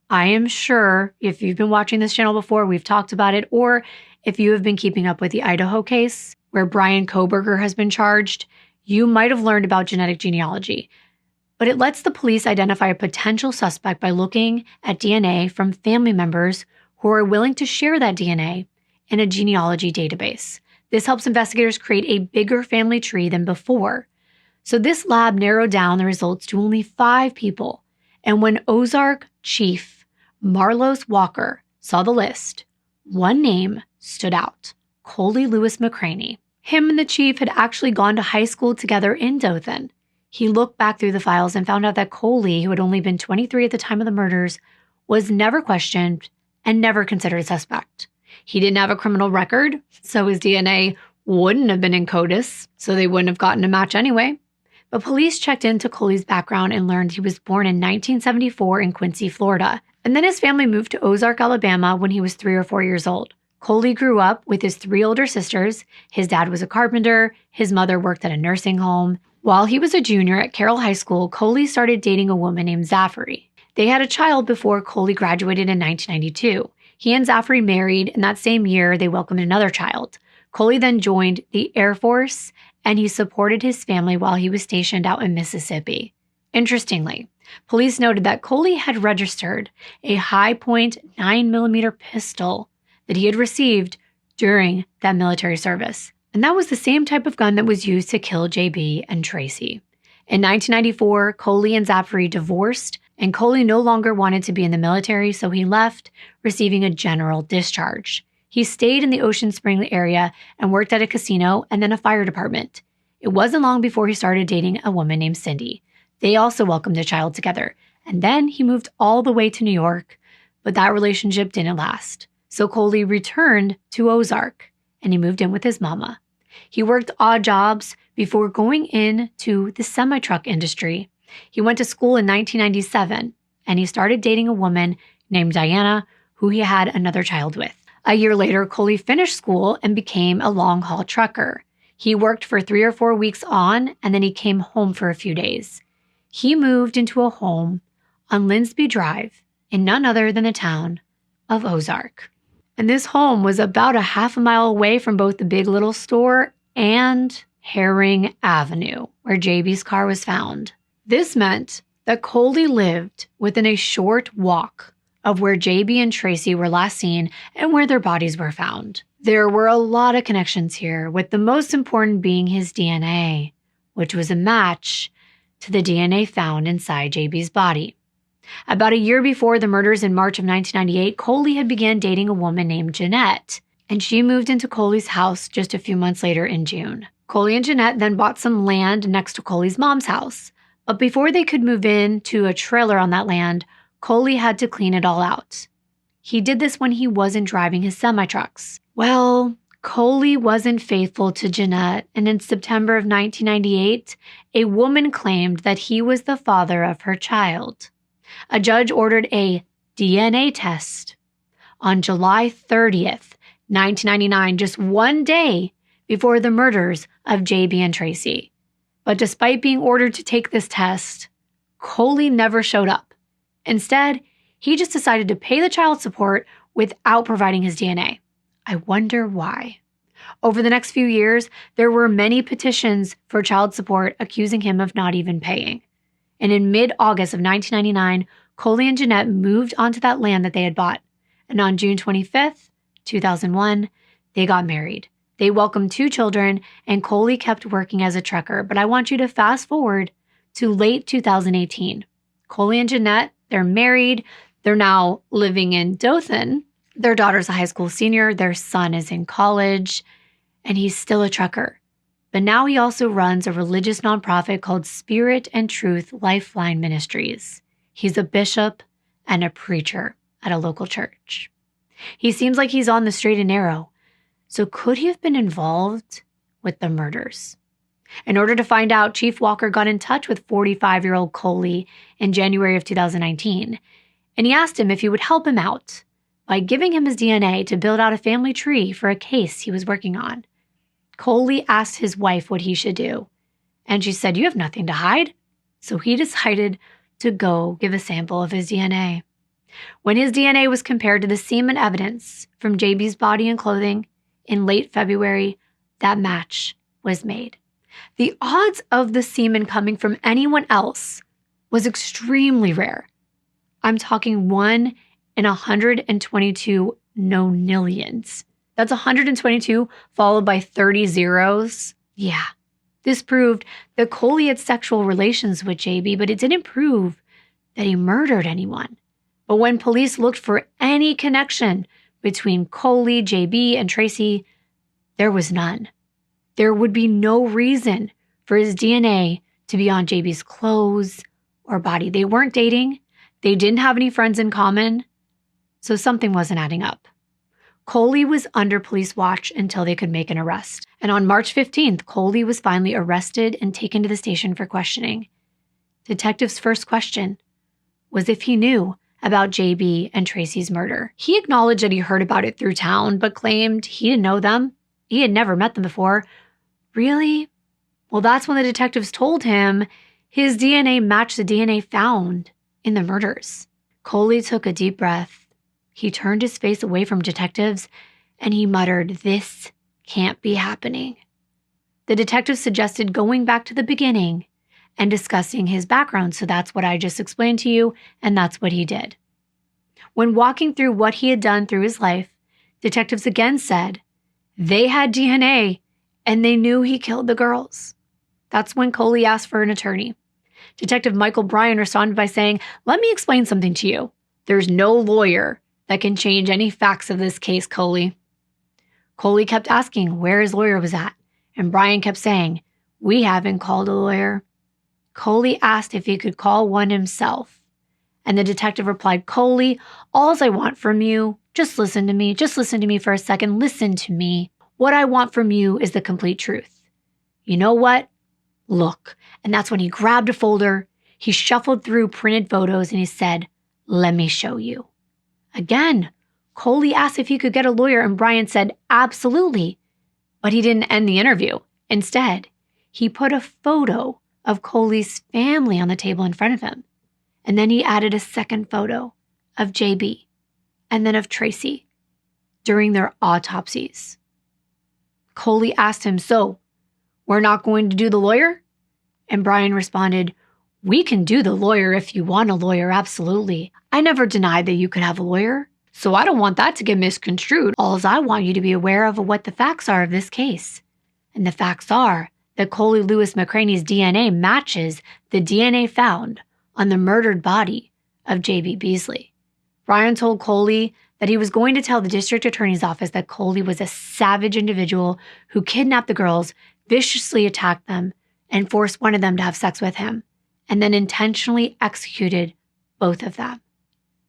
I am sure if you've been watching this channel before, we've talked about it, or if you have been keeping up with the Idaho case where Brian Kohberger has been charged, you might have learned about genetic genealogy. But it lets the police identify a potential suspect by looking at DNA from family members who are willing to share that DNA in a genealogy database. This helps investigators create a bigger family tree than before. So this lab narrowed down the results to only 5 people. And when Ozark Chief Marlos Walker saw the list, one name stood out: Coley Lewis McCraney. Him and the chief had actually gone to high school together in Dothan. He looked back through the files and found out that Coley, who had only been 23 at the time of the murders, was never questioned and never considered a suspect. He didn't have a criminal record, so his DNA wouldn't have been in CODIS, so they wouldn't have gotten a match anyway. But police checked into Coley's background and learned he was born in 1974 in Quincy, Florida. And then his family moved to Ozark, Alabama when he was 3 or 4 years old. Coley grew up with his 3 older sisters. His dad was a carpenter. His mother worked at a nursing home. While he was a junior at Carroll High School, Coley started dating a woman named Zafary. They had a child before Coley graduated in 1992. He and Zafary married, and that same year they welcomed another child. Coley then joined the Air Force, and he supported his family while he was stationed out in Mississippi. Interestingly, police noted that Coley had registered a high-point 9mm pistol that he had received during that military service. And that was the same type of gun that was used to kill JB and Tracie. In 1994, Coley and Zafary divorced, and Coley no longer wanted to be in the military, so he left, receiving a general discharge. He stayed in the Ocean Spring area and worked at a casino and then a fire department. It wasn't long before he started dating a woman named Cindy. They also welcomed a child together, and then he moved all the way to New York, but that relationship didn't last. So Coley returned to Ozark, and he moved in with his mama. He worked odd jobs before going into the semi-truck industry. He went to school in 1997, and he started dating a woman named Diana, who he had another child with. A year later, Coley finished school and became a long-haul trucker. He worked for 3 or 4 weeks on, and then he came home for a few days. He moved into a home on Linsby Drive in none other than the town of Ozark. And this home was about a half a mile away from both the Big Little store and Herring Avenue, where JB's car was found. This meant that Coley lived within a short walk of where JB and Tracie were last seen and where their bodies were found. There were a lot of connections here, with the most important being his DNA, which was a match to the DNA found inside JB's body. About a year before the murders in March of 1998, Coley had began dating a woman named Jeanette, and she moved into Coley's house just a few months later in June. Coley and Jeanette then bought some land next to Coley's mom's house, but before they could move in to a trailer on that land, Coley had to clean it all out. He did this when he wasn't driving his semi-trucks. Well, Coley wasn't faithful to Jeanette, and in September of 1998, a woman claimed that he was the father of her child. A judge ordered a DNA test on July 30th, 1999, just one day before the murders of JB and Tracie. But despite being ordered to take this test, Coley never showed up. Instead, he just decided to pay the child support without providing his DNA. I wonder why. Over the next few years, there were many petitions for child support accusing him of not even paying. And in mid-August of 1999, Coley and Jeanette moved onto that land that they had bought. And on June 25th, 2001, they got married. They welcomed 2 children, and Coley kept working as a trucker. But I want you to fast forward to late 2018. Coley and Jeanette, they're married. They're now living in Dothan. Their daughter's a high school senior. Their son is in college, and he's still a trucker. But now he also runs a religious nonprofit called Spirit and Truth Lifeline Ministries. He's a bishop and a preacher at a local church. He seems like he's on the straight and narrow. So could he have been involved with the murders? In order to find out, Chief Walker got in touch with 45-year-old Coley in January of 2019, and he asked him if he would help him out by giving him his DNA to build out a family tree for a case he was working on. Coley asked his wife what he should do, and she said, "You have nothing to hide." So he decided to go give a sample of his DNA. When his DNA was compared to the semen evidence from JB's body and clothing in late February, that match was made. The odds of the semen coming from anyone else was extremely rare. I'm talking 1 in 122 nonillions. That's 122 followed by 30 zeros. Yeah. This proved that Coley had sexual relations with JB, but it didn't prove that he murdered anyone. But when police looked for any connection between Coley, JB, and Tracie, there was none. There would be no reason for his DNA to be on JB's clothes or body. They weren't dating. They didn't have any friends in common. So something wasn't adding up. Coley was under police watch until they could make an arrest. And on March 15th, Coley was finally arrested and taken to the station for questioning. Detective's first question was if he knew about JB and Tracie's murder. He acknowledged that he heard about it through town, but claimed he didn't know them. He had never met them before. Really? Well, that's when the detectives told him his DNA matched the DNA found in the murders. Coley took a deep breath. He turned his face away from detectives and he muttered, "This can't be happening." The detective suggested going back to the beginning and discussing his background. So that's what I just explained to you, and that's what he did. When walking through what he had done through his life, detectives again said they had DNA and they knew he killed the girls. That's when Coley asked for an attorney. Detective Michael Bryan responded by saying, "Let me explain something to you. There's no lawyer that can change any facts of this case, Coley." Coley kept asking where his lawyer was at, and Bryan kept saying, "We haven't called a lawyer." Coley asked if he could call one himself, and the detective replied, "Coley, all I want from you, just listen to me. Just listen to me for a second. Listen to me. What I want from you is the complete truth. You know what? Look." And that's when he grabbed a folder, he shuffled through printed photos, and he said, "Let me show you." Again, Coley asked if he could get a lawyer, and Bryan said, "Absolutely." But he didn't end the interview. Instead, he put a photo of Coley's family on the table in front of him. And then he added a second photo of JB and then of Tracie during their autopsies. Coley asked him, "So, we're not going to do the lawyer?" And Bryan responded, "We can do the lawyer if you want a lawyer, absolutely. I never denied that you could have a lawyer, so I don't want that to get misconstrued. All I want you to be aware of what the facts are of this case. And the facts are that Coley Lewis McCraney's DNA matches the DNA found on the murdered body of JB Beasley." Bryan told Coley that he was going to tell the district attorney's office that Coley was a savage individual who kidnapped the girls, viciously attacked them, and forced one of them to have sex with him, and then intentionally executed both of them.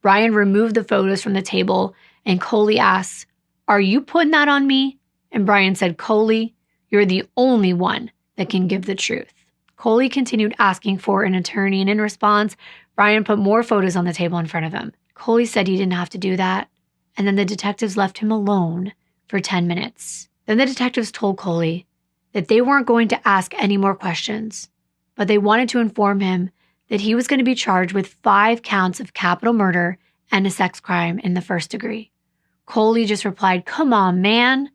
Bryan removed the photos from the table, and Coley asked, "Are you putting that on me?" And Bryan said, "Coley, you're the only one that can give the truth." Coley continued asking for an attorney, and in response, Bryan put more photos on the table in front of him. Coley said he didn't have to do that, and then the detectives left him alone for 10 minutes. Then the detectives told Coley that they weren't going to ask any more questions, but they wanted to inform him that he was going to be charged with 5 counts of capital murder and a sex crime in the first degree. Coley just replied, "Come on, man."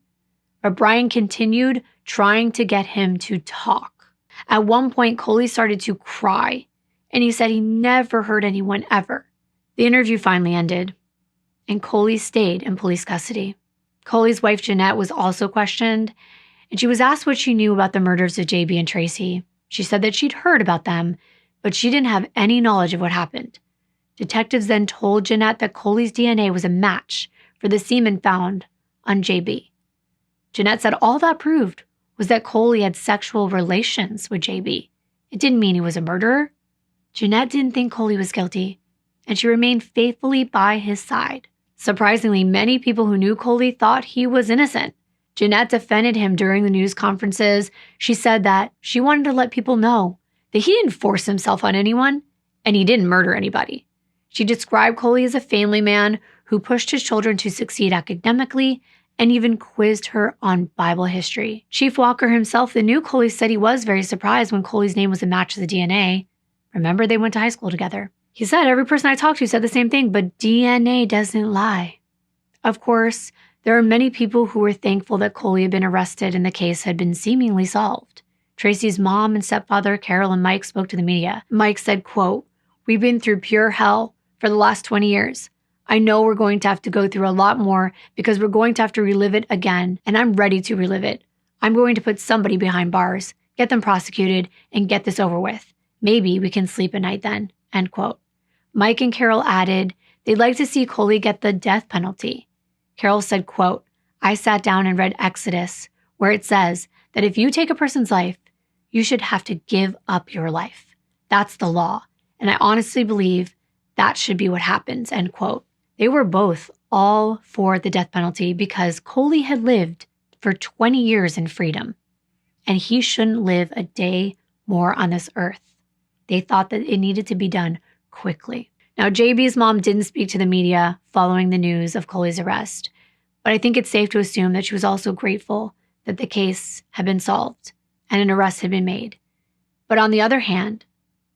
But Bryan continued trying to get him to talk. At one point, Coley started to cry, and he said he never hurt anyone ever. The interview finally ended, and Coley stayed in police custody. Coley's wife, Jeanette, was also questioned, and she was asked what she knew about the murders of JB and Tracie. She said that she'd heard about them, but she didn't have any knowledge of what happened. Detectives then told Jeanette that Coley's DNA was a match for the semen found on JB. Jeanette said all that proved was that Coley had sexual relations with JB. It didn't mean he was a murderer. Jeanette didn't think Coley was guilty, and she remained faithfully by his side. Surprisingly, many people who knew Coley thought he was innocent. Jeanette defended him during the news conferences. She said that she wanted to let people know that he didn't force himself on anyone, and he didn't murder anybody. She described Coley as a family man who pushed his children to succeed academically and even quizzed her on Bible history. Chief Walker himself, that knew Coley, said he was very surprised when Coley's name was a match to the DNA. Remember, they went to high school together. He said, "Every person I talked to said the same thing, but DNA doesn't lie." Of course, there are many people who were thankful that Coley had been arrested and the case had been seemingly solved. Tracie's mom and stepfather, Carol and Mike, spoke to the media. Mike said, quote, "We've been through pure hell for the last 20 years. I know we're going to have to go through a lot more because we're going to have to relive it again, and I'm ready to relive it. I'm going to put somebody behind bars, get them prosecuted, and get this over with. Maybe we can sleep at night then," end quote. Mike and Carol added they'd like to see Coley get the death penalty. Carol said, quote, "I sat down and read Exodus, where it says that if you take a person's life, you should have to give up your life. That's the law. And I honestly believe that should be what happens," end quote. They were both all for the death penalty because Coley had lived for 20 years in freedom, and he shouldn't live a day more on this earth. They thought that it needed to be done quickly. Now, JB's mom didn't speak to the media following the news of Coley's arrest, but I think it's safe to assume that she was also grateful that the case had been solved and an arrest had been made. But on the other hand,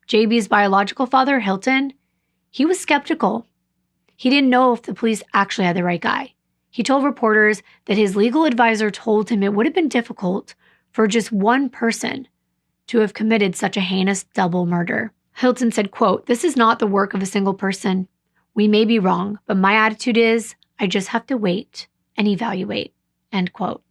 JB's biological father, Hilton, he was skeptical. He didn't know if the police actually had the right guy. He told reporters that his legal advisor told him it would have been difficult for just one person to have committed such a heinous double murder. Hilton said, quote, "This is not the work of a single person. We may be wrong, but my attitude is I just have to wait and evaluate," end quote.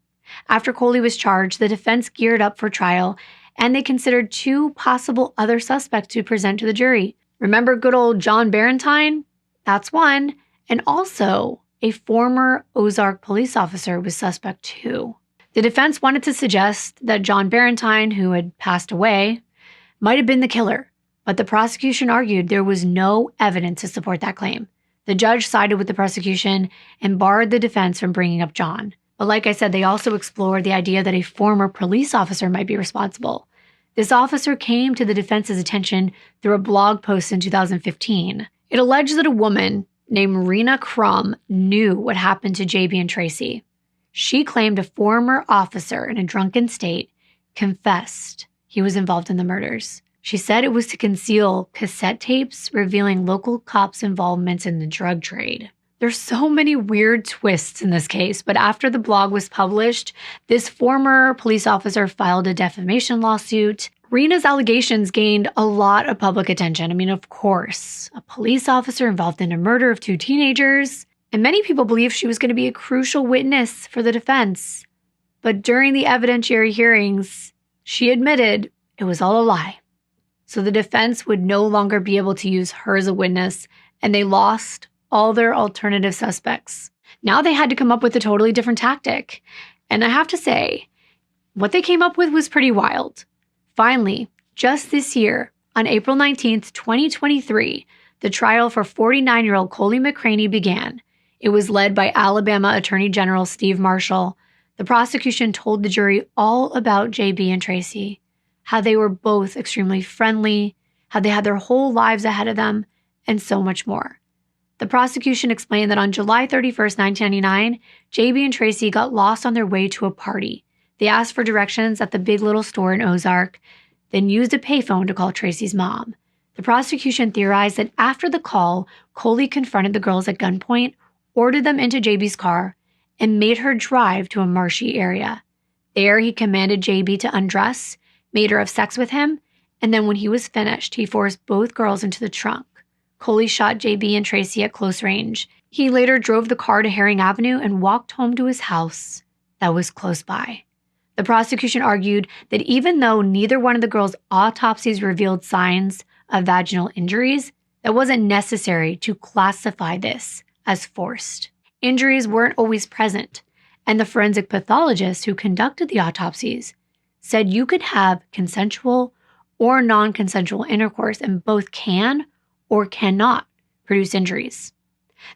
After Coley was charged, the defense geared up for trial, and they considered two possible other suspects to present to the jury. Remember good old John Barentine? That's one. And also, a former Ozark police officer was suspect too. The defense wanted to suggest that John Barentine, who had passed away, might have been the killer, but the prosecution argued there was no evidence to support that claim. The judge sided with the prosecution and barred the defense from bringing up John. But like I said, they also explored the idea that a former police officer might be responsible. This officer came to the defense's attention through a blog post in 2015. It alleged that a woman named Rena Crum knew what happened to JB and Tracie. She claimed a former officer in a drunken state confessed he was involved in the murders. She said it was to conceal cassette tapes revealing local cops' involvement in the drug trade. There's so many weird twists in this case, but after the blog was published, this former police officer filed a defamation lawsuit. Rena's allegations gained a lot of public attention. I mean, of course, a police officer involved in a murder of two teenagers, and many people believed she was going to be a crucial witness for the defense. But during the evidentiary hearings, she admitted it was all a lie. So the defense would no longer be able to use her as a witness, and they lost all their alternative suspects. Now they had to come up with a totally different tactic. And I have to say, what they came up with was pretty wild. Finally, just this year, on April 19th, 2023, the trial for 49-year-old Coley McCraney began. It was led by Alabama Attorney General Steve Marshall. The prosecution told the jury all about JB and Tracie, how they were both extremely friendly, how they had their whole lives ahead of them, and so much more. The prosecution explained that on July 31st, 1999, JB and Tracie got lost on their way to a party. They asked for directions at the Big Little store in Ozark, then used a payphone to call Tracie's mom. The prosecution theorized that after the call, Coley confronted the girls at gunpoint, ordered them into JB's car, and made her drive to a marshy area. There, he commanded JB to undress, made her have sex with him, and then when he was finished, he forced both girls into the trunk. Coley shot JB and Tracie at close range. He later drove the car to Herring Avenue and walked home to his house that was close by. The prosecution argued that even though neither one of the girls' autopsies revealed signs of vaginal injuries, that wasn't necessary to classify this as forced. Injuries weren't always present, and the forensic pathologist who conducted the autopsies said you could have consensual or non-consensual intercourse and both can or cannot produce injuries.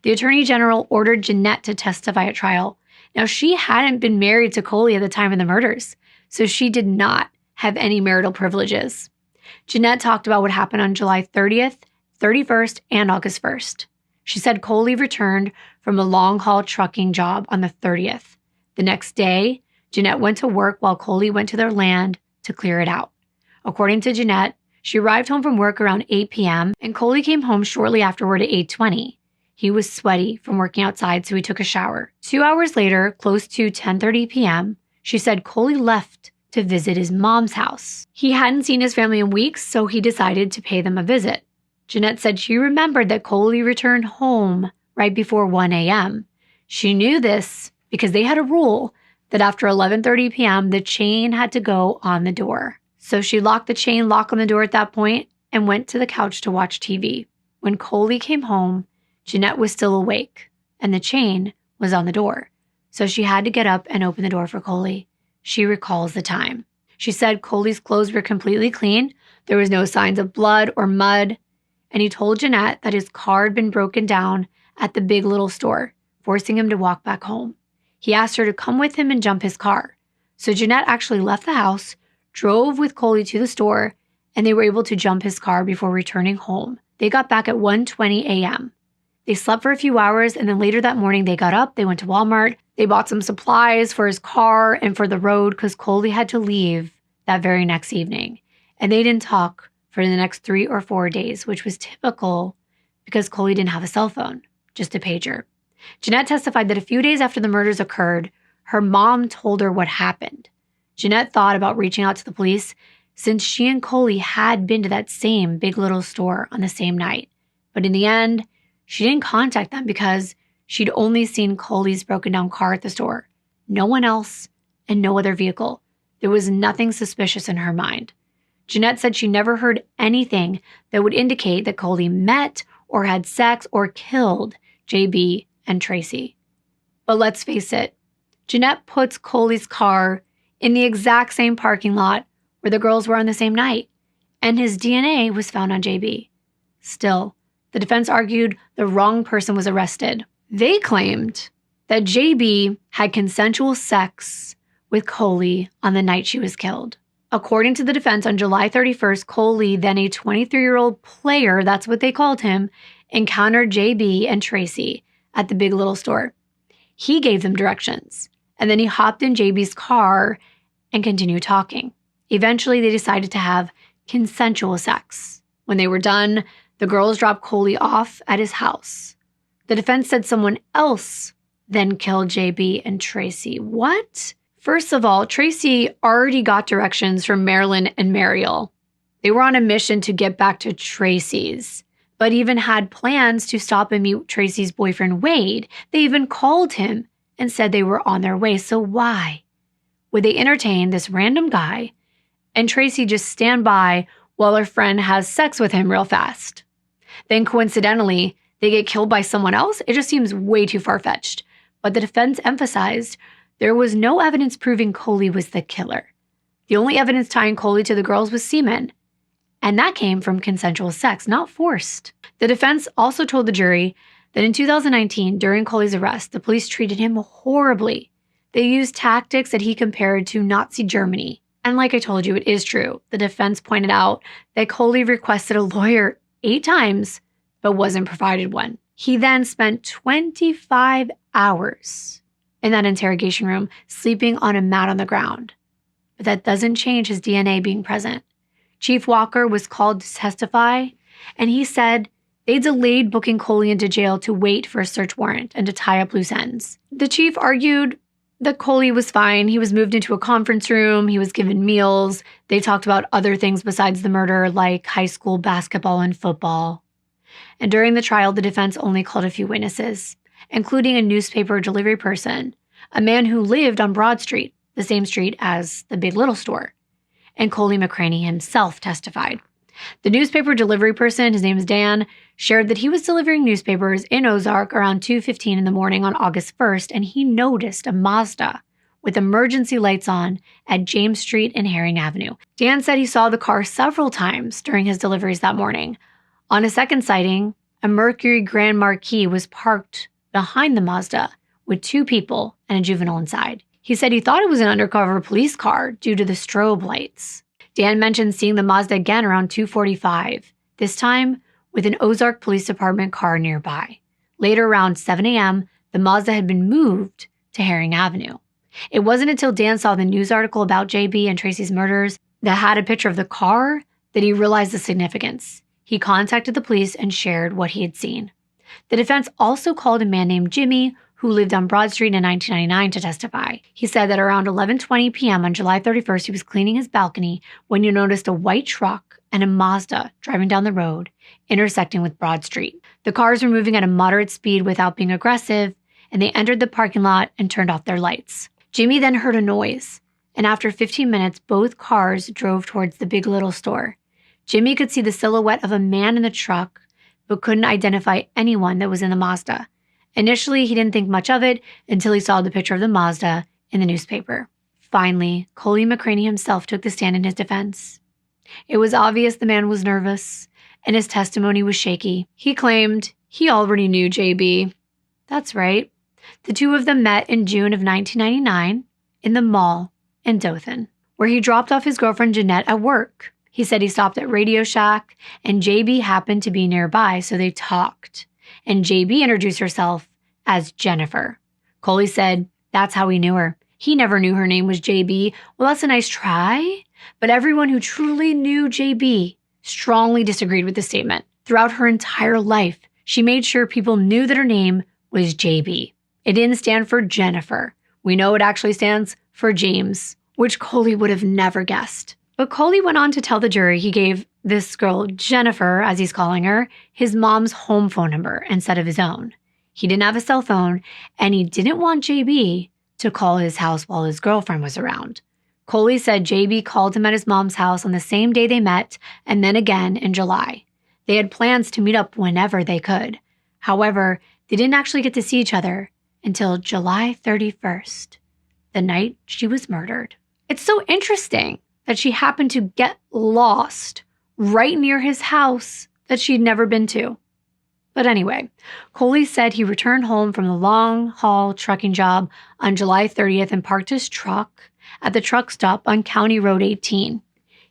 The Attorney General ordered Jeanette to testify at trial. Now, she hadn't been married to Coley at the time of the murders, so she did not have any marital privileges. Jeanette talked about what happened on July 30th, 31st, and August 1st. She said Coley returned from a long-haul trucking job on the 30th. The next day, Jeanette went to work while Coley went to their land to clear it out. According to Jeanette, she arrived home from work around 8 p.m., and Coley came home shortly afterward at 8:20. He was sweaty from working outside, so he took a shower. 2 hours later, close to 10:30 p.m., she said Coley left to visit his mom's house. He hadn't seen his family in weeks, so he decided to pay them a visit. Jeanette said she remembered that Coley returned home right before 1 a.m. She knew this because they had a rule that after 11:30 p.m., the chain had to go on the door. So she locked the chain lock on the door at that point and went to the couch to watch TV. When Coley came home, Jeanette was still awake, and the chain was on the door, so she had to get up and open the door for Coley. She recalls the time. She said Coley's clothes were completely clean. There was no signs of blood or mud. And he told Jeanette that his car had been broken down at the Big Little store, forcing him to walk back home. He asked her to come with him and jump his car. So Jeanette actually left the house, drove with Coley to the store, and they were able to jump his car before returning home. They got back at 1:20 a.m. They slept for a few hours, and then later that morning they got up, they went to Walmart, they bought some supplies for his car and for the road because Coley had to leave that very next evening. And they didn't talk for the next 3 or 4 days, which was typical because Coley didn't have a cell phone, just a pager. Jeanette testified that a few days after the murders occurred, her mom told her what happened. Jeanette thought about reaching out to the police since she and Coley had been to that same Big Little store on the same night. But in the end, she didn't contact them because she'd only seen Coley's broken down car at the store. No one else and no other vehicle. There was nothing suspicious in her mind. Jeanette said she never heard anything that would indicate that Coley met or had sex or killed JB and Tracie. But let's face it, Jeanette puts Coley's car in the exact same parking lot where the girls were on the same night, and his DNA was found on JB. Still, the defense argued the wrong person was arrested. They claimed that JB had consensual sex with Coley on the night she was killed. According to the defense, on July 31st, Coley, then a 23-year-old player, that's what they called him, encountered JB and Tracie at the Big Little store. He gave them directions, and then he hopped in JB's car and continued talking. Eventually, they decided to have consensual sex. When they were done, the girls dropped Coley off at his house. The defense said someone else then killed JB and Tracie. What? First of all, Tracie already got directions from Marilyn and Mariel. They were on a mission to get back to Tracie's, but even had plans to stop and meet Tracie's boyfriend, Wade. They even called him and said they were on their way. So why would they entertain this random guy and Tracie just stand by while her friend has sex with him real fast? Then coincidentally, they get killed by someone else? It just seems way too far-fetched. But the defense emphasized there was no evidence proving Coley was the killer. The only evidence tying Coley to the girls was semen, and that came from consensual sex, not forced. The defense also told the jury that in 2019, during Coley's arrest, the police treated him horribly. They used tactics that he compared to Nazi Germany. And like I told you, it is true. The defense pointed out that Coley requested a lawyer 8 times, but wasn't provided one. He then spent 25 hours in that interrogation room, sleeping on a mat on the ground. But that doesn't change his DNA being present. Chief Walker was called to testify, and he said they delayed booking Coley into jail to wait for a search warrant and to tie up loose ends. The chief argued that Coley was fine. He was moved into a conference room. He was given meals. They talked about other things besides the murder, like high school basketball and football. And during the trial, the defense only called a few witnesses, including a newspaper delivery person, a man who lived on Broad Street, the same street as the Big Little store. And Coley McCraney himself testified. The newspaper delivery person, his name is Dan, shared that he was delivering newspapers in Ozark around 2:15 in the morning on August 1st, and he noticed a Mazda with emergency lights on at James Street and Herring Avenue. Dan said he saw the car several times during his deliveries that morning. On a second sighting, a Mercury Grand Marquis was parked behind the Mazda with 2 people and a juvenile inside. He said he thought it was an undercover police car due to the strobe lights. Dan mentioned seeing the Mazda again around 2:45, this time with an Ozark Police Department car nearby. Later around 7 a.m., the Mazda had been moved to Herring Avenue. It wasn't until Dan saw the news article about JB and Tracie's murders that had a picture of the car that he realized the significance. He contacted the police and shared what he had seen. The defense also called a man named Jimmy, who lived on Broad Street in 1999, to testify. He said that around 11:20 p.m. on July 31st, he was cleaning his balcony when he noticed a white truck and a Mazda driving down the road, intersecting with Broad Street. The cars were moving at a moderate speed without being aggressive, and they entered the parking lot and turned off their lights. Jimmy then heard a noise, and after 15 minutes, both cars drove towards the Big Little store. Jimmy could see the silhouette of a man in the truck, but couldn't identify anyone that was in the Mazda. Initially, he didn't think much of it until he saw the picture of the Mazda in the newspaper. Finally, Coley McCraney himself took the stand in his defense. It was obvious the man was nervous, and his testimony was shaky. He claimed he already knew JB. That's right. The two of them met in June of 1999 in the mall in Dothan, where he dropped off his girlfriend Jeanette at work. He said he stopped at Radio Shack, and JB happened to be nearby, so they talked. And JB introduced herself as Jennifer. Coley said that's how he knew her. He never knew her name was JB. Well, that's a nice try. But everyone who truly knew JB strongly disagreed with the statement. Throughout her entire life, she made sure people knew that her name was JB. It didn't stand for Jennifer. We know it actually stands for James, which Coley would have never guessed. But Coley went on to tell the jury he gave this girl, Jennifer, as he's calling her, his mom's home phone number instead of his own. He didn't have a cell phone, and he didn't want JB to call his house while his girlfriend was around. Coley said JB called him at his mom's house on the same day they met, and then again in July. They had plans to meet up whenever they could. However, they didn't actually get to see each other until July 31st, the night she was murdered. It's so interesting that she happened to get lost right near his house that she'd never been to. But anyway, Coley said he returned home from the long-haul trucking job on July 30th and parked his truck at the truck stop on County Road 18.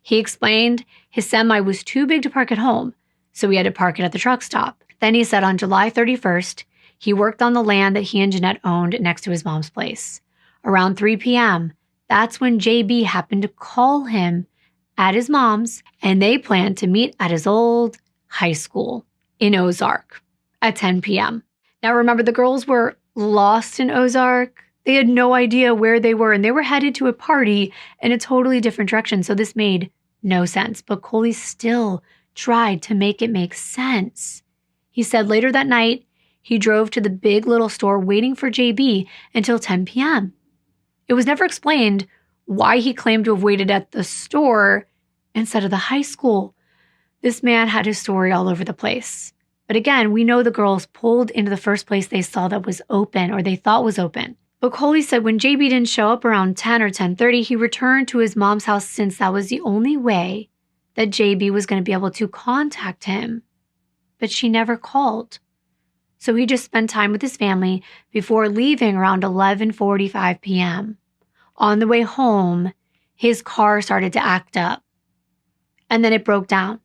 He explained his semi was too big to park at home, so he had to park it at the truck stop. Then he said on July 31st, he worked on the land that he and Jeanette owned next to his mom's place. Around 3 p.m., that's when JB happened to call him at his mom's, and they planned to meet at his old high school in Ozark at 10 p.m. Now remember, the girls were lost in Ozark. They had no idea where they were, and they were headed to a party in a totally different direction, so this made no sense. But Coley still tried to make it make sense. He said later that night, he drove to the Big Little store waiting for JB until 10 p.m. It was never explained why he claimed to have waited at the store instead of the high school. This man had his story all over the place. But again, we know the girls pulled into the first place they saw that was open, or they thought was open. But Coley said when JB didn't show up around 10 or 10:30, he returned to his mom's house since that was the only way that JB was going to be able to contact him. But she never called. So he just spent time with his family before leaving around 11:45 p.m. On the way home, his car started to act up. And then it broke down.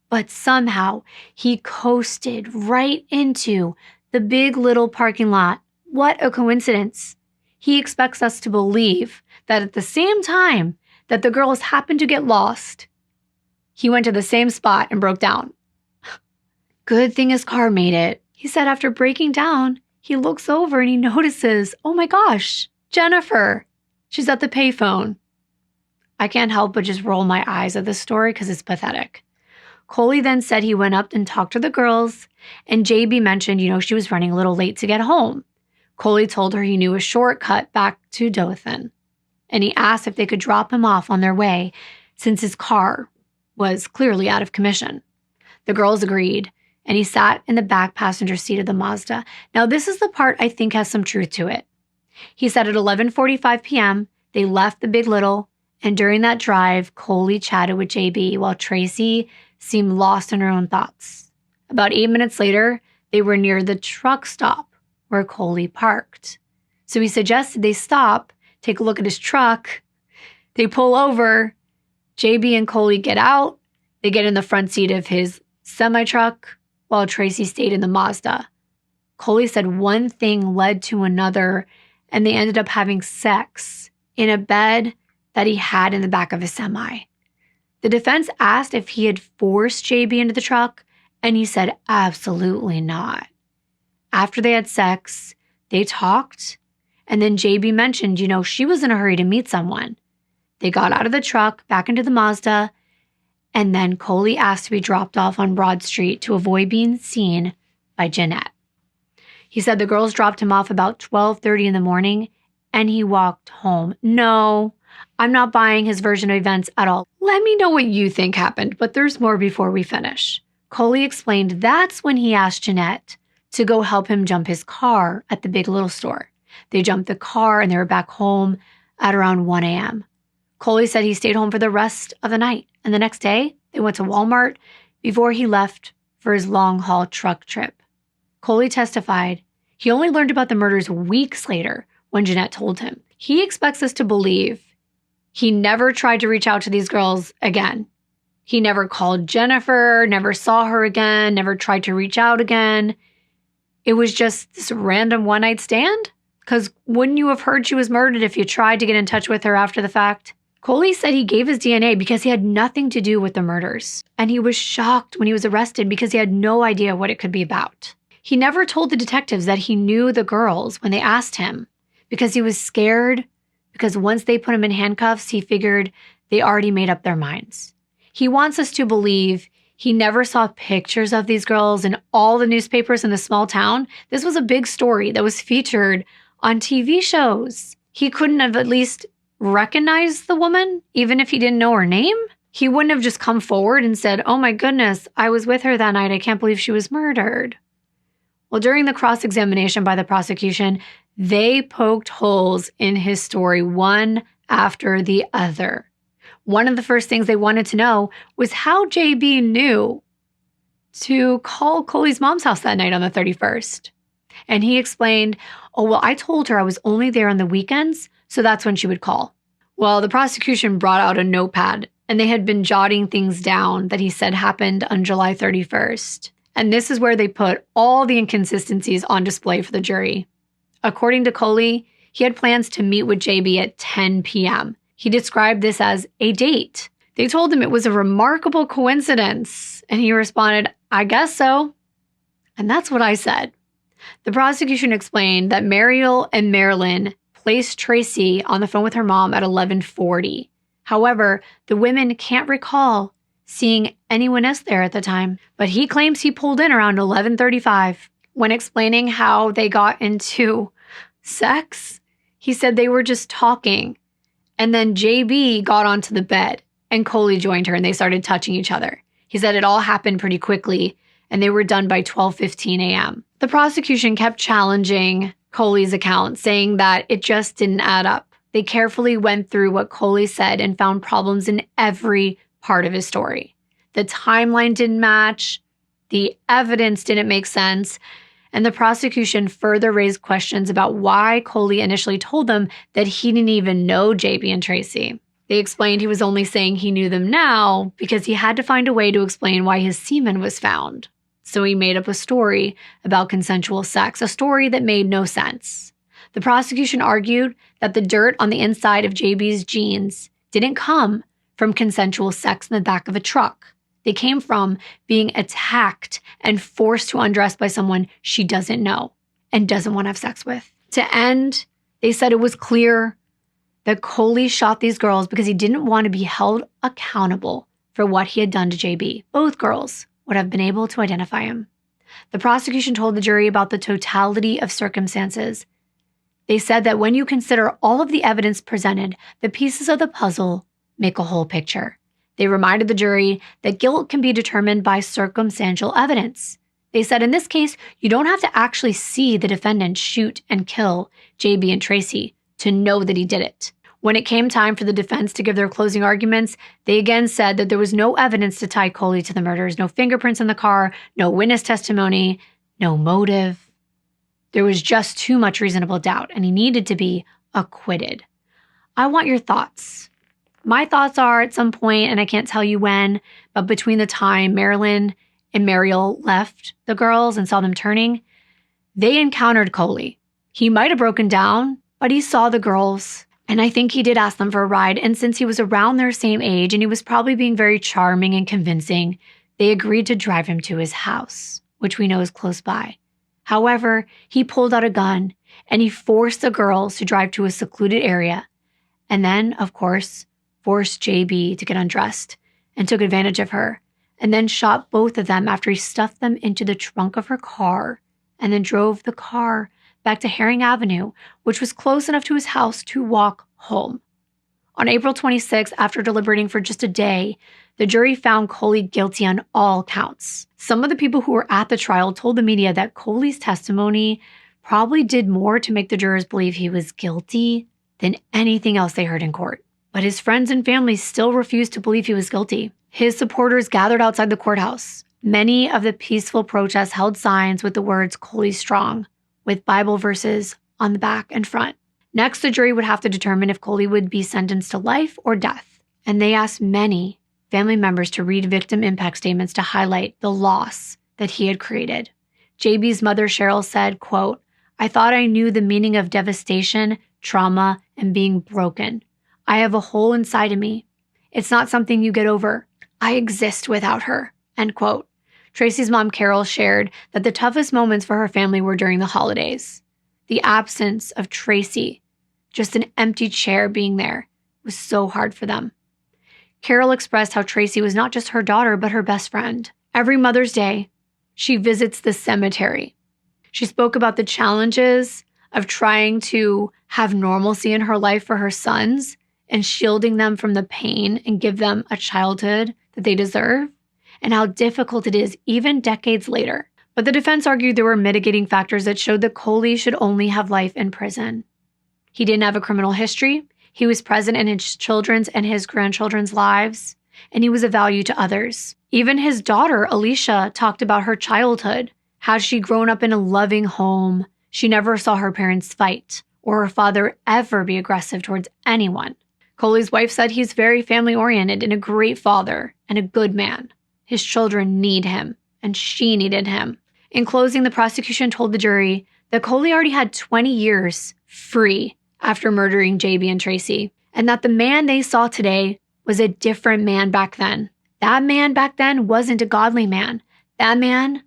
But somehow he coasted right into the Big Little parking lot. What a coincidence. He expects us to believe that at the same time that the girls happened to get lost, he went to the same spot and broke down. Good thing his car made it. He said after breaking down, he looks over and he notices, oh my gosh, Jennifer. She's at the payphone. I can't help but just roll my eyes at this story because it's pathetic. Coley then said he went up and talked to the girls, and JB mentioned, she was running a little late to get home. Coley told her he knew a shortcut back to Dothan, and he asked if they could drop him off on their way since his car was clearly out of commission. The girls agreed, and he sat in the back passenger seat of the Mazda. Now, this is the part I think has some truth to it. He said at 11:45 p.m., they left the Big Little, and during that drive, Coley chatted with JB while Tracie seemed lost in her own thoughts. About 8 minutes later, they were near the truck stop where Coley parked. So he suggested they stop, take a look at his truck. They pull over. JB and Coley get out. They get in the front seat of his semi-truck while Tracie stayed in the Mazda. Coley said one thing led to another, and they ended up having sex in a bed that he had in the back of his semi. The defense asked if he had forced JB into the truck, and he said absolutely not. After they had sex, they talked, and then JB mentioned, she was in a hurry to meet someone. They got out of the truck, back into the Mazda, and then Coley asked to be dropped off on Broad Street to avoid being seen by Jeanette. He said the girls dropped him off about 12:30 in the morning, and he walked home. No, I'm not buying his version of events at all. Let me know what you think happened, but there's more before we finish. Coley explained that's when he asked Jeanette to go help him jump his car at the Big Little store. They jumped the car and they were back home at around 1 a.m. Coley said he stayed home for the rest of the night, and the next day they went to Walmart before he left for his long-haul truck trip. Coley testified he only learned about the murders weeks later when Jeanette told him. He expects us to believe he never tried to reach out to these girls again. He never called Jennifer, never saw her again, never tried to reach out again. It was just this random one-night stand? Because wouldn't you have heard she was murdered if you tried to get in touch with her after the fact? Coley said he gave his DNA because he had nothing to do with the murders. And he was shocked when he was arrested because he had no idea what it could be about. He never told the detectives that he knew the girls when they asked him because he was scared, because once they put him in handcuffs, he figured they already made up their minds. He wants us to believe he never saw pictures of these girls in all the newspapers in the small town. This was a big story that was featured on TV shows. He couldn't have at least recognized the woman, even if he didn't know her name. He wouldn't have just come forward and said, "Oh my goodness, I was with her that night. I can't believe she was murdered." Well, during the cross-examination by the prosecution, they poked holes in his story one after the other. One of the first things they wanted to know was how JB knew to call Coley's mom's house that night on the 31st. And he explained, "Oh, well, I told her I was only there on the weekends, so that's when she would call." Well, the prosecution brought out a notepad, and they had been jotting things down that he said happened on July 31st. And this is where they put all the inconsistencies on display for the jury. According to Coley, he had plans to meet with JB at 10 p.m. He described this as a date. They told him it was a remarkable coincidence, and he responded, "I guess so." And that's what I said. The prosecution explained that Mariel and Marilyn placed Tracie on the phone with her mom at 11:40. However, the women can't recall seeing anyone else there at the time, but he claims he pulled in around 11:35. When explaining how they got into sex, he said they were just talking, and then JB got onto the bed, and Coley joined her, and they started touching each other. He said it all happened pretty quickly, and they were done by 12:15 a.m. The prosecution kept challenging Coley's account, saying that it just didn't add up. They carefully went through what Coley said and found problems in every part of his story. The timeline didn't match, the evidence didn't make sense, and the prosecution further raised questions about why Coley initially told them that he didn't even know JB and Tracie. They explained he was only saying he knew them now because he had to find a way to explain why his semen was found. So he made up a story about consensual sex, a story that made no sense. The prosecution argued that the dirt on the inside of JB's jeans didn't come from consensual sex in the back of a truck. They came from being attacked and forced to undress by someone she doesn't know and doesn't want to have sex with. To end, they said it was clear that Coley shot these girls because he didn't want to be held accountable for what he had done to JB. Both girls would have been able to identify him. The prosecution told the jury about the totality of circumstances. They said that when you consider all of the evidence presented, the pieces of the puzzle make a whole picture. They reminded the jury that guilt can be determined by circumstantial evidence. They said in this case, you don't have to actually see the defendant shoot and kill JB and Tracie to know that he did it. When it came time for the defense to give their closing arguments, they again said that there was no evidence to tie Coley to the murders, no fingerprints in the car, no witness testimony, no motive. There was just too much reasonable doubt, and he needed to be acquitted. I want your thoughts. My thoughts are at some point, and I can't tell you when, but between the time Marilyn and Mariel left the girls and saw them turning, they encountered Coley. He might have broken down, but he saw the girls, and I think he did ask them for a ride. And since he was around their same age and he was probably being very charming and convincing, they agreed to drive him to his house, which we know is close by. However, he pulled out a gun and he forced the girls to drive to a secluded area. And then, of course, forced JB to get undressed and took advantage of her, and then shot both of them after he stuffed them into the trunk of her car and then drove the car back to Herring Avenue, which was close enough to his house to walk home. On April 26, after deliberating for just a day, the jury found Coley guilty on all counts. Some of the people who were at the trial told the media that Coley's testimony probably did more to make the jurors believe he was guilty than anything else they heard in court. But his friends and family still refused to believe he was guilty. His supporters gathered outside the courthouse. Many of the peaceful protests held signs with the words "Coley Strong," with Bible verses on the back and front. Next, the jury would have to determine if Coley would be sentenced to life or death. And they asked many family members to read victim impact statements to highlight the loss that he had created. JB's mother, Cheryl, said, quote, "I thought I knew the meaning of devastation, trauma, and being broken. I have a hole inside of me. It's not something you get over. I exist without her," end quote. Tracie's mom, Carol, shared that the toughest moments for her family were during the holidays. The absence of Tracie, just an empty chair being there, was so hard for them. Carol expressed how Tracie was not just her daughter, but her best friend. Every Mother's Day, she visits the cemetery. She spoke about the challenges of trying to have normalcy in her life for her sons and shielding them from the pain and give them a childhood that they deserve, and how difficult it is even decades later. But the defense argued there were mitigating factors that showed that Coley should only have life in prison. He didn't have a criminal history. He was present in his children's and his grandchildren's lives, and he was a value to others. Even his daughter, Alicia, talked about her childhood. Had she grown up in a loving home, she never saw her parents fight or her father ever be aggressive towards anyone. Coley's wife said he's very family-oriented and a great father and a good man. His children need him, and she needed him. In closing, the prosecution told the jury that Coley already had 20 years free after murdering JB and Tracie, and that the man they saw today was a different man back then. That man back then wasn't a godly man. That man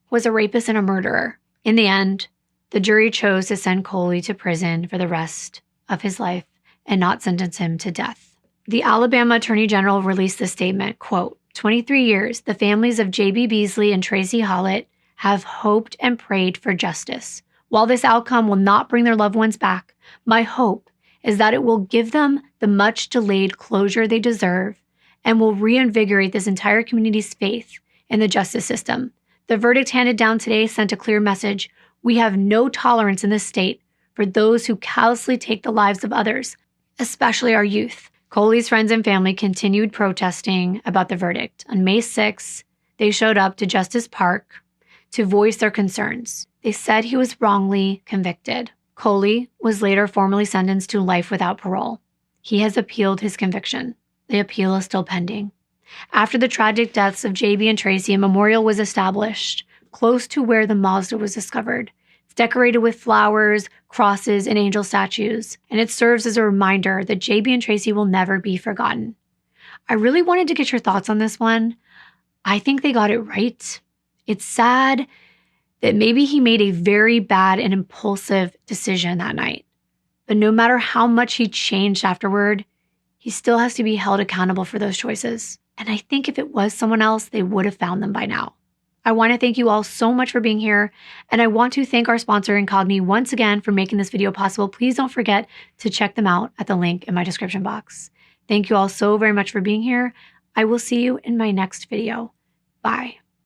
was a rapist and a murderer. In the end, the jury chose to send Coley to prison for the rest of his life and not sentence him to death. The Alabama Attorney General released this statement, quote, 23 years, the families of JB Beasley and Tracie Hawlett have hoped and prayed for justice. While this outcome will not bring their loved ones back, my hope is that it will give them the much-delayed closure they deserve and will reinvigorate this entire community's faith in the justice system. The verdict handed down today sent a clear message. We have no tolerance in this state for those who callously take the lives of others, especially our youth. Coley's friends and family continued protesting about the verdict. On May 6, they showed up to Justice Park to voice their concerns. They said he was wrongly convicted. Coley was later formally sentenced to life without parole. He has appealed his conviction. The appeal is still pending. After the tragic deaths of JB and Tracie, a memorial was established close to where the Mazda was discovered. It's decorated with flowers, crosses, and angel statues, and it serves as a reminder that JB and Tracie will never be forgotten. I really wanted to get your thoughts on this one. I think they got it right. It's sad that maybe he made a very bad and impulsive decision that night. But no matter how much he changed afterward, he still has to be held accountable for those choices. And I think if it was someone else, they would have found them by now. I want to thank you all so much for being here. And I want to thank our sponsor, Incogni, once again for making this video possible. Please don't forget to check them out at the link in my description box. Thank you all so very much for being here. I will see you in my next video. Bye.